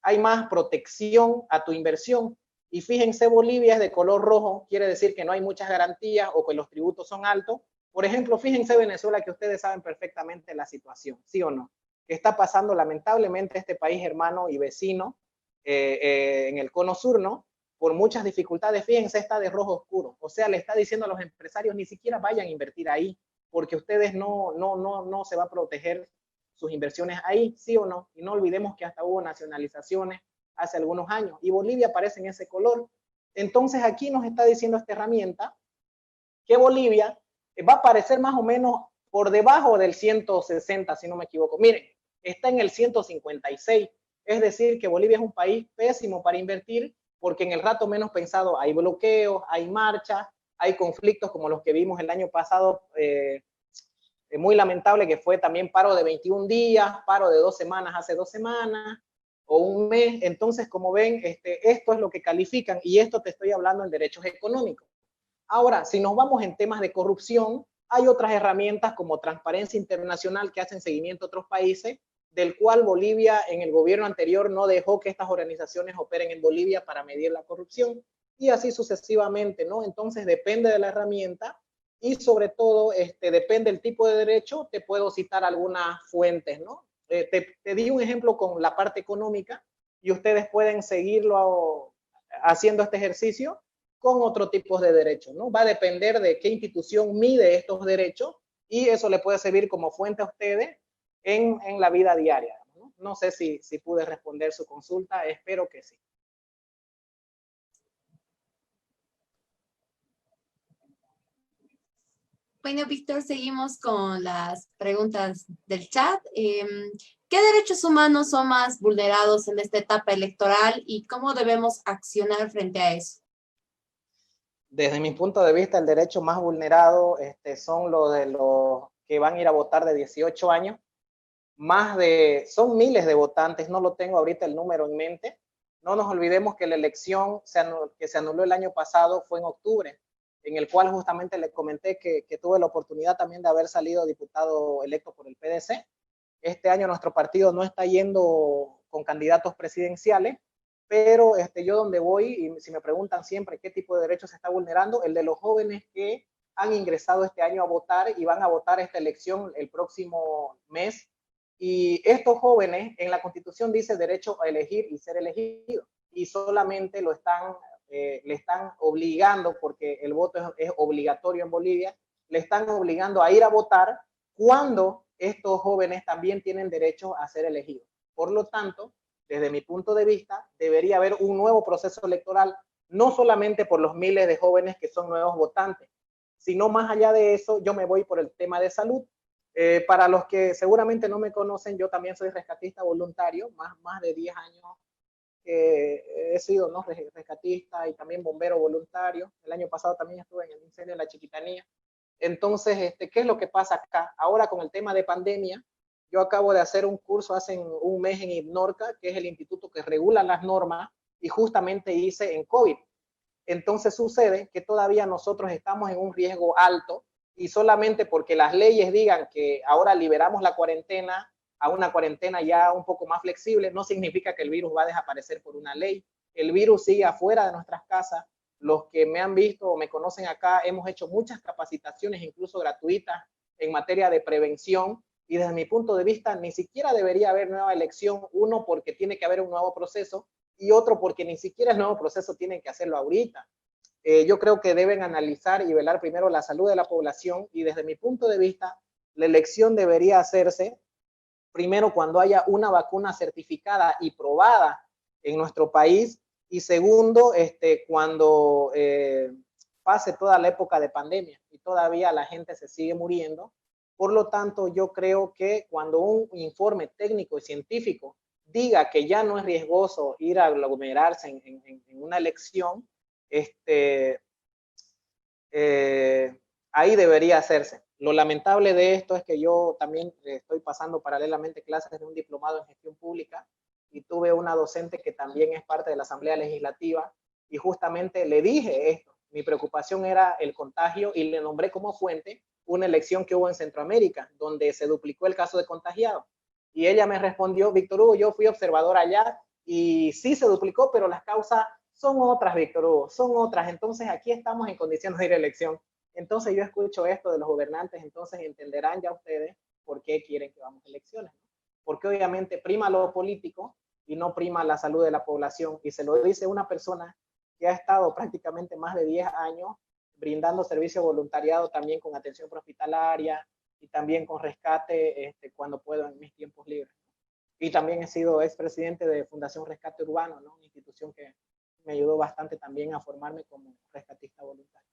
hay más protección a tu inversión. Y fíjense, Bolivia es de color rojo, quiere decir que no hay muchas garantías o que los tributos son altos. Por ejemplo, fíjense Venezuela, que ustedes saben perfectamente la situación, ¿sí o no? Que está pasando lamentablemente este país hermano y vecino en el cono sur, ¿no? Por muchas dificultades. Fíjense, está de rojo oscuro. O sea, le está diciendo a los empresarios, ni siquiera vayan a invertir ahí, porque ustedes no se va a proteger sus inversiones ahí, ¿sí o no? Y no olvidemos que hasta hubo nacionalizaciones hace algunos años, y Bolivia aparece en ese color. Entonces aquí nos está diciendo esta herramienta que Bolivia va a aparecer más o menos por debajo del 160, si no me equivoco. Miren, está en el 156, es decir, que Bolivia es un país pésimo para invertir, porque en el rato menos pensado hay bloqueos, hay marchas, hay conflictos como los que vimos el año pasado, muy lamentable, que fue también paro de 21 días, paro de 2 semanas hace 2 semanas, o un mes. Entonces, como ven, esto es lo que califican, y esto te estoy hablando en derechos económicos. Ahora, si nos vamos en temas de corrupción, hay otras herramientas como Transparencia Internacional que hacen seguimiento a otros países, del cual Bolivia en el gobierno anterior no dejó que estas organizaciones operen en Bolivia para medir la corrupción, y así sucesivamente, ¿no? Entonces depende de la herramienta, y sobre todo depende del tipo de derecho. Te puedo citar algunas fuentes, ¿no? Te di un ejemplo con la parte económica, y ustedes pueden seguirlo haciendo este ejercicio con otro tipo de derechos, ¿no? Va a depender de qué institución mide estos derechos, y eso le puede servir como fuente a ustedes en la vida diaria, ¿no? No sé si pude responder su consulta, espero que sí. Bueno, Víctor, seguimos con las preguntas del chat. ¿Qué derechos humanos son más vulnerados en esta etapa electoral y cómo debemos accionar frente a eso? Desde mi punto de vista, el derecho más vulnerado son los de los que van a ir a votar de 18 años. Son miles de votantes, no lo tengo ahorita el número en mente. No nos olvidemos que la elección que se anuló el año pasado fue en octubre, en el cual justamente le comenté que tuve la oportunidad también de haber salido diputado electo por el PDC. Este año nuestro partido no está yendo con candidatos presidenciales, pero yo donde voy, y si me preguntan siempre qué tipo de derechos se está vulnerando, el de los jóvenes que han ingresado este año a votar y van a votar esta elección el próximo mes. Y estos jóvenes, en la Constitución dice derecho a elegir y ser elegido, y solamente le están obligando, porque el voto es obligatorio en Bolivia, le están obligando a ir a votar cuando estos jóvenes también tienen derecho a ser elegidos. Por lo tanto, desde mi punto de vista, debería haber un nuevo proceso electoral, no solamente por los miles de jóvenes que son nuevos votantes, sino más allá de eso, yo me voy por el tema de salud. Para los que seguramente no me conocen, yo también soy rescatista voluntario, más de 10 años he sido, ¿no?, rescatista y también bombero voluntario. El año pasado también estuve en el incendio de la Chiquitanía. Entonces, ¿qué es lo que pasa acá? Ahora con el tema de pandemia, yo acabo de hacer un curso hace un mes en IPNORCA, que es el instituto que regula las normas, y justamente hice en COVID. Entonces sucede que todavía nosotros estamos en un riesgo alto, y solamente porque las leyes digan que ahora liberamos la cuarentena a una cuarentena ya un poco más flexible, no significa que el virus va a desaparecer por una ley. El virus sigue afuera de nuestras casas. Los que me han visto o me conocen acá, hemos hecho muchas capacitaciones, incluso gratuitas, en materia de prevención, y desde mi punto de vista ni siquiera debería haber nueva elección, uno porque tiene que haber un nuevo proceso, y otro porque ni siquiera el nuevo proceso tienen que hacerlo ahorita. Yo creo que deben analizar y velar primero la salud de la población, y desde mi punto de vista la elección debería hacerse primero cuando haya una vacuna certificada y probada en nuestro país, y segundo, cuando pase toda la época de pandemia y todavía la gente se sigue muriendo. Por lo tanto, yo creo que cuando un informe técnico y científico diga que ya no es riesgoso ir a aglomerarse en una elección, ahí debería hacerse. Lo lamentable de esto es que yo también estoy pasando paralelamente clases de un diplomado en gestión pública y tuve una docente que también es parte de la Asamblea Legislativa y justamente le dije esto. Mi preocupación era el contagio y le nombré como fuente una elección que hubo en Centroamérica, donde se duplicó el caso de contagiado. Y ella me respondió, Víctor Hugo, yo fui observador allá y sí se duplicó, pero las causas son otras, Víctor Hugo, son otras. Entonces aquí estamos en condiciones de ir a elección. Entonces yo escucho esto de los gobernantes, entonces entenderán ya ustedes por qué quieren que vamos a elecciones. Porque obviamente prima lo político y no prima la salud de la población. Y se lo dice una persona que ha estado prácticamente más de 10 años brindando servicio voluntariado también con atención prehospitalaria y también con rescate cuando puedo en mis tiempos libres. Y también he sido expresidente de Fundación Rescate Urbano, ¿no? Una institución que me ayudó bastante también a formarme como rescatista voluntario.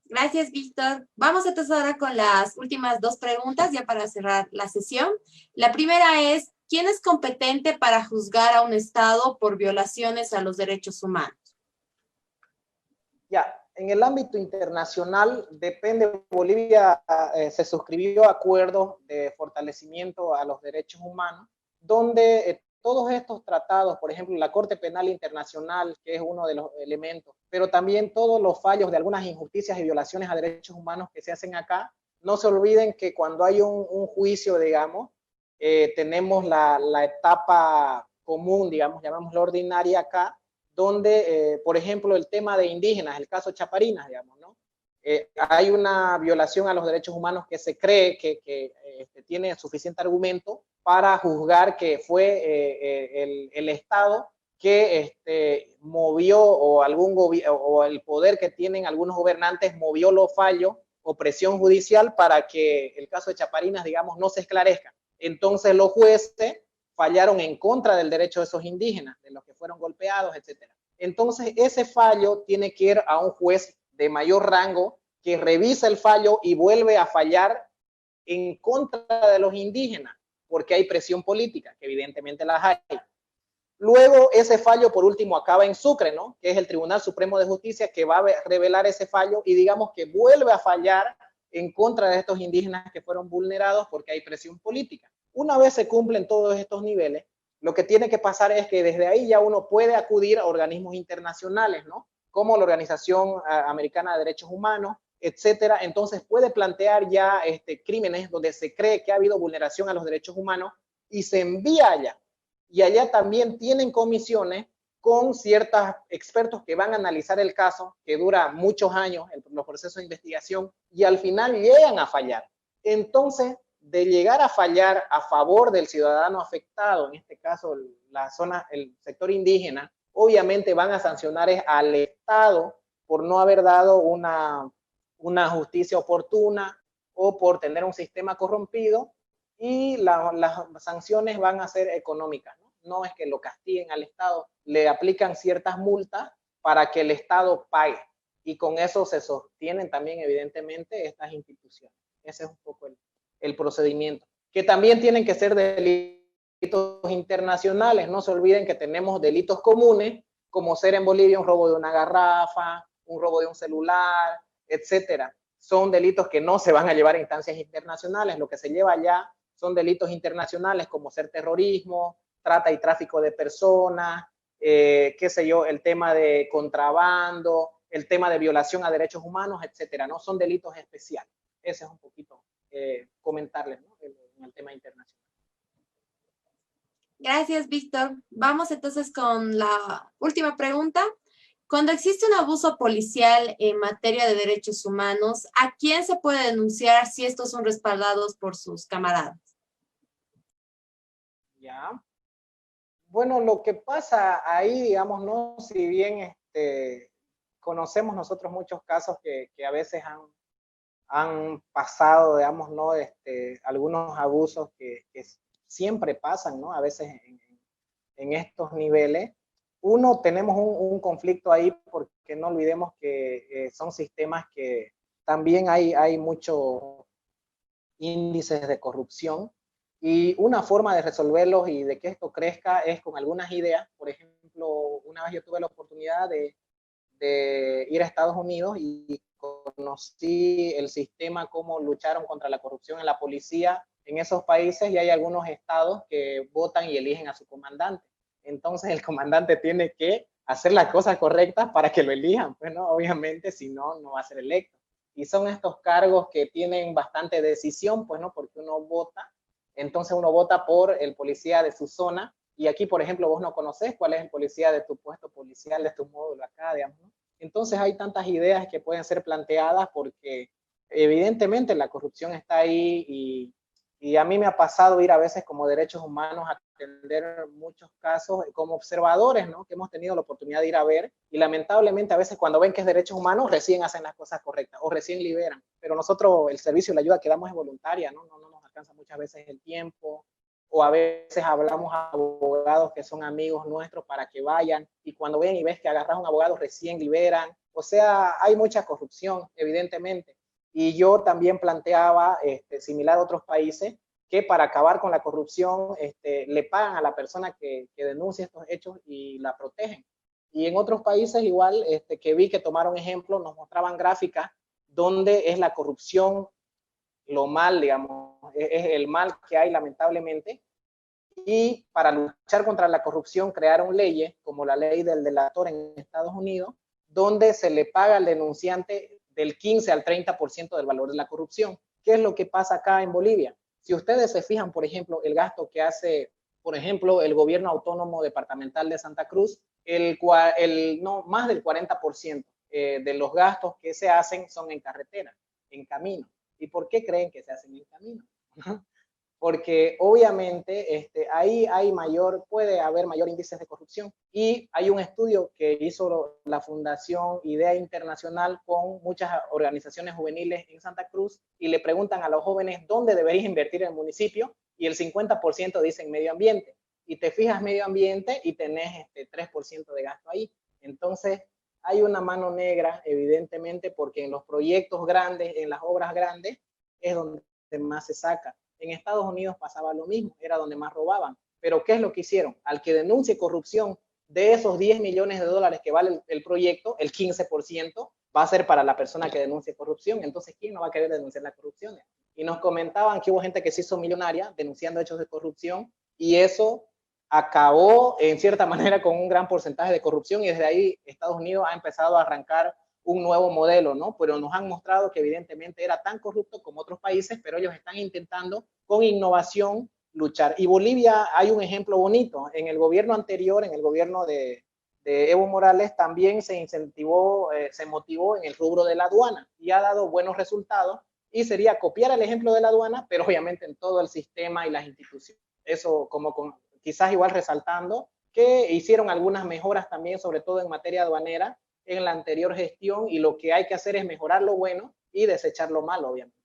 Gracias, Víctor. Vamos entonces ahora con las últimas dos preguntas ya para cerrar la sesión. La primera es, ¿quién es competente para juzgar a un Estado por violaciones a los derechos humanos? Ya, en el ámbito internacional, depende, Bolivia se suscribió a acuerdos de fortalecimiento a los derechos humanos, donde todos estos tratados, por ejemplo, la Corte Penal Internacional, que es uno de los elementos, pero también todos los fallos de algunas injusticias y violaciones a derechos humanos que se hacen acá, no se olviden que cuando hay un juicio, digamos, tenemos la etapa común, digamos, llamémoslo ordinaria acá, donde, por ejemplo, el tema de indígenas, el caso Chaparinas, digamos, ¿no? Hay una violación a los derechos humanos que se cree que tiene suficiente argumento para juzgar que fue el Estado que movió o o el poder que tienen algunos gobernantes movió los fallos o presión judicial para que el caso de Chaparinas, digamos, no se esclarezca. Entonces los jueces fallaron en contra del derecho de esos indígenas, de los que fueron golpeados, etc. Entonces ese fallo tiene que ir a un juez de mayor rango que revisa el fallo y vuelve a fallar en contra de los indígenas, porque hay presión política, que evidentemente las hay. Luego ese fallo por último acaba en Sucre, ¿no? Que es el Tribunal Supremo de Justicia que va a revelar ese fallo y digamos que vuelve a fallar en contra de estos indígenas que fueron vulnerados porque hay presión política. Una vez se cumplen todos estos niveles, lo que tiene que pasar es que desde ahí ya uno puede acudir a organismos internacionales, ¿no? Como la Organización Americana de Derechos Humanos, etcétera. Entonces puede plantear ya crímenes donde se cree que ha habido vulneración a los derechos humanos y se envía allá. Y allá también tienen comisiones con ciertos expertos que van a analizar el caso, que dura muchos años, los procesos de investigación, y al final llegan a fallar. Entonces, de llegar a fallar a favor del ciudadano afectado, en este caso la zona, el sector indígena, obviamente van a sancionar al Estado por no haber dado una justicia oportuna o por tener un sistema corrompido, y las sanciones van a ser económicas, ¿no? No es que lo castiguen al Estado, le aplican ciertas multas para que el Estado pague, y con eso se sostienen también evidentemente estas instituciones. Ese es un poco el procedimiento, que también tienen que ser delitos internacionales. No se olviden que tenemos delitos comunes, como ser en Bolivia un robo de una garrafa, un robo de un celular, etcétera. Son delitos que no se van a llevar a instancias internacionales. Lo que se lleva allá son delitos internacionales como ser terrorismo, trata y tráfico de personas, qué sé yo, el tema de contrabando, el tema de violación a derechos humanos, etcétera, ¿no? Son delitos especiales. Ese es un poquito comentarles, ¿no? En el tema internacional. Gracias, Víctor. Vamos entonces con la última pregunta. Cuando existe un abuso policial en materia de derechos humanos, ¿a quién se puede denunciar si estos son respaldados por sus camaradas? Ya. Bueno, lo que pasa ahí, digamos, ¿no? Si bien conocemos nosotros muchos casos que a veces han pasado, digamos, ¿no? Algunos abusos que siempre pasan, ¿no? A veces en estos niveles. Uno, tenemos un conflicto ahí porque no olvidemos que son sistemas que también hay muchos índices de corrupción, y una forma de resolverlos y de que esto crezca es con algunas ideas. Por ejemplo, una vez yo tuve la oportunidad de ir a Estados Unidos y conocí el sistema, cómo lucharon contra la corrupción en la policía en esos países, y hay algunos estados que votan y eligen a su comandante. Entonces el comandante tiene que hacer las cosas correctas para que lo elijan, pues no, obviamente, si no, no va a ser electo. Y son estos cargos que tienen bastante decisión, pues no, porque uno vota, entonces uno vota por el policía de su zona, y aquí, por ejemplo, vos no conocés cuál es el policía de tu puesto policial, de tu módulo acá, digamos, ¿no? Entonces hay tantas ideas que pueden ser planteadas porque evidentemente la corrupción está ahí, y a mí me ha pasado ir a veces como derechos humanos a atender muchos casos como observadores, ¿no? Que hemos tenido la oportunidad de ir a ver, y lamentablemente a veces cuando ven que es derechos humanos recién hacen las cosas correctas o recién liberan, pero nosotros el servicio y la ayuda que damos es voluntaria, ¿no? No nos alcanza muchas veces el tiempo, o a veces hablamos a abogados que son amigos nuestros para que vayan, y cuando ven y ves que agarras a un abogado recién liberan. O sea, hay mucha corrupción, evidentemente. Y yo también planteaba, similar a otros países, que para acabar con la corrupción le pagan a la persona que denuncia estos hechos y la protegen. Y en otros países igual, que vi que tomaron ejemplo, nos mostraban gráficas donde es la corrupción lo mal, digamos, es el mal que hay lamentablemente, y para luchar contra la corrupción crearon leyes como la ley del delator en Estados Unidos, donde se le paga al denunciante del 15 al 30% del valor de la corrupción. ¿Qué es lo que pasa acá en Bolivia? Si ustedes se fijan, por ejemplo, el gasto que hace, por ejemplo, el gobierno autónomo departamental de Santa Cruz, más del 40% de los gastos que se hacen son en carretera, en camino. ¿Y por qué creen que se hacen en camino? Porque obviamente ahí puede haber mayor índice de corrupción. Y hay un estudio que hizo la Fundación Idea Internacional con muchas organizaciones juveniles en Santa Cruz, y le preguntan a los jóvenes dónde debería invertir el municipio, y el 50% dicen medio ambiente. Y te fijas medio ambiente y tenés 3% de gasto ahí. Entonces hay una mano negra, evidentemente, porque en los proyectos grandes, en las obras grandes, es donde más se saca. En Estados Unidos pasaba lo mismo, era donde más robaban. Pero ¿qué es lo que hicieron? Al que denuncie corrupción, de esos 10 millones de dólares que vale el proyecto, el 15% va a ser para la persona que denuncie corrupción. Entonces, ¿quién no va a querer denunciar la corrupción? Y nos comentaban que hubo gente que se hizo millonaria denunciando hechos de corrupción, y eso acabó en cierta manera con un gran porcentaje de corrupción, y desde ahí Estados Unidos ha empezado a arrancar un nuevo modelo, ¿no? Pero nos han mostrado que evidentemente era tan corrupto como otros países, pero ellos están intentando con innovación luchar. Y Bolivia hay un ejemplo bonito. En el gobierno anterior, en el gobierno de Evo Morales, también se incentivó, se motivó en el rubro de la aduana, y ha dado buenos resultados, y sería copiar el ejemplo de la aduana, pero obviamente en todo el sistema y las instituciones. Eso quizás igual resaltando que hicieron algunas mejoras también, sobre todo en materia aduanera, en la anterior gestión, y lo que hay que hacer es mejorar lo bueno y desechar lo malo, obviamente.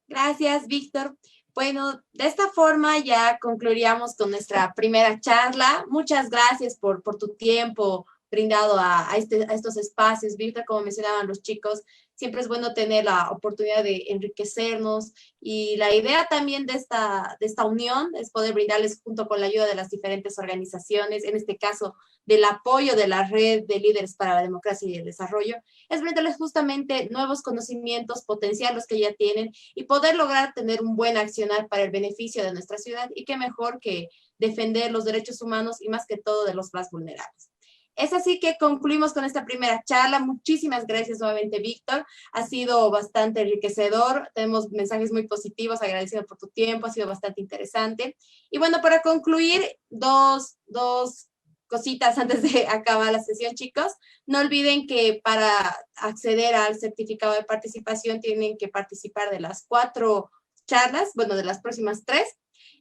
Gracias, Víctor. Bueno, de esta forma ya concluiríamos con nuestra primera charla. Muchas gracias por tu tiempo brindado a estos espacios, Víctor. Como mencionaban los chicos, siempre es bueno tener la oportunidad de enriquecernos, y la idea también de esta unión es poder brindarles, junto con la ayuda de las diferentes organizaciones, en este caso del apoyo de la Red de Líderes para la Democracia y el Desarrollo, es brindarles justamente nuevos conocimientos, potenciar los que ya tienen, y poder lograr tener un buen accionar para el beneficio de nuestra ciudad. Y qué mejor que defender los derechos humanos, y más que todo de los más vulnerables. Es así que concluimos con esta primera charla. Muchísimas gracias nuevamente, Víctor. Ha sido bastante enriquecedor. Tenemos mensajes muy positivos. Agradecido por tu tiempo. Ha sido bastante interesante. Y bueno, para concluir, dos cositas antes de acabar la sesión, chicos. No olviden que para acceder al certificado de participación tienen que participar de las 4 charlas, bueno, de las próximas 3.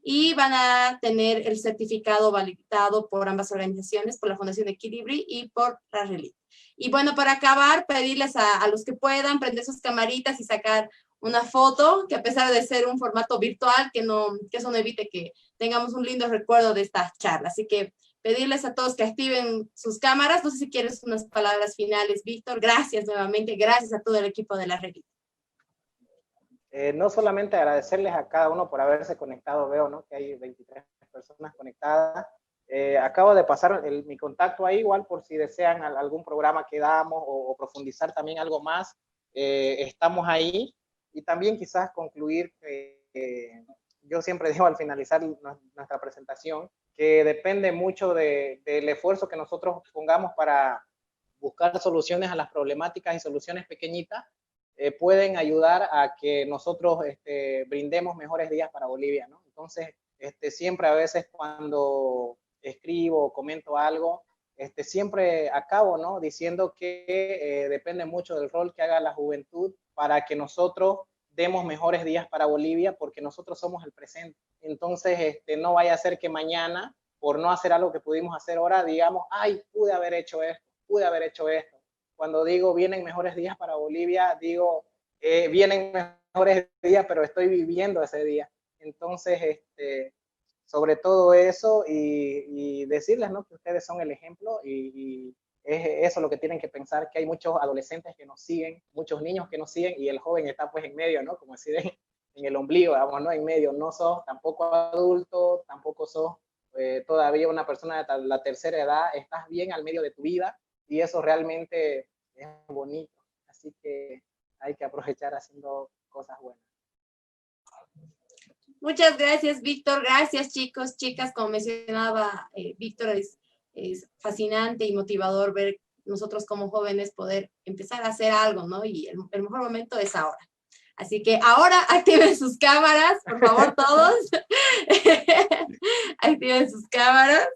Y van a tener el certificado validado por ambas organizaciones, por la Fundación Equilibri y por la RELIT. Y bueno, para acabar, pedirles a los que puedan prender sus camaritas y sacar una foto, que a pesar de ser un formato virtual, que eso no evite que tengamos un lindo recuerdo de esta charla. Así que pedirles a todos que activen sus cámaras. No sé si quieres unas palabras finales, Víctor. Gracias nuevamente, gracias a todo el equipo de la RELIT. no solamente agradecerles a cada uno por haberse conectado, veo, ¿no?, que hay 23 personas conectadas. Acabo de pasar mi contacto ahí, igual por si desean algún programa que damos o profundizar también algo más, estamos ahí. Y también quizás concluir que yo siempre digo al finalizar nuestra presentación, que depende mucho del esfuerzo que nosotros pongamos para buscar soluciones a las problemáticas, y soluciones pequeñitas pueden ayudar a que nosotros brindemos mejores días para Bolivia, ¿no? Entonces, siempre a veces cuando escribo o comento algo, siempre acabo, ¿no?, diciendo que depende mucho del rol que haga la juventud para que nosotros demos mejores días para Bolivia, porque nosotros somos el presente. Entonces, no vaya a ser que mañana, por no hacer algo que pudimos hacer ahora, digamos, ay, pude haber hecho esto, pude haber hecho esto. Cuando digo vienen mejores días para Bolivia, digo vienen mejores días, pero estoy viviendo ese día. Entonces, sobre todo eso, y decirles, ¿no?, que ustedes son el ejemplo, y es eso lo que tienen que pensar, que hay muchos adolescentes que nos siguen, muchos niños que nos siguen, y el joven está pues en medio, ¿no?, como decir, en el ombligo, vamos, ¿no?, en medio. No sos tampoco adulto, tampoco sos todavía una persona de la tercera edad, estás bien al medio de tu vida, y eso realmente es bonito. Así que hay que aprovechar haciendo cosas buenas. Muchas gracias, Víctor. Gracias, chicos, chicas. Como mencionaba Víctor, es fascinante y motivador ver nosotros como jóvenes poder empezar a hacer algo, ¿no? Y el mejor momento es ahora. Así que ahora activen sus cámaras, por favor, todos. Activen sus cámaras.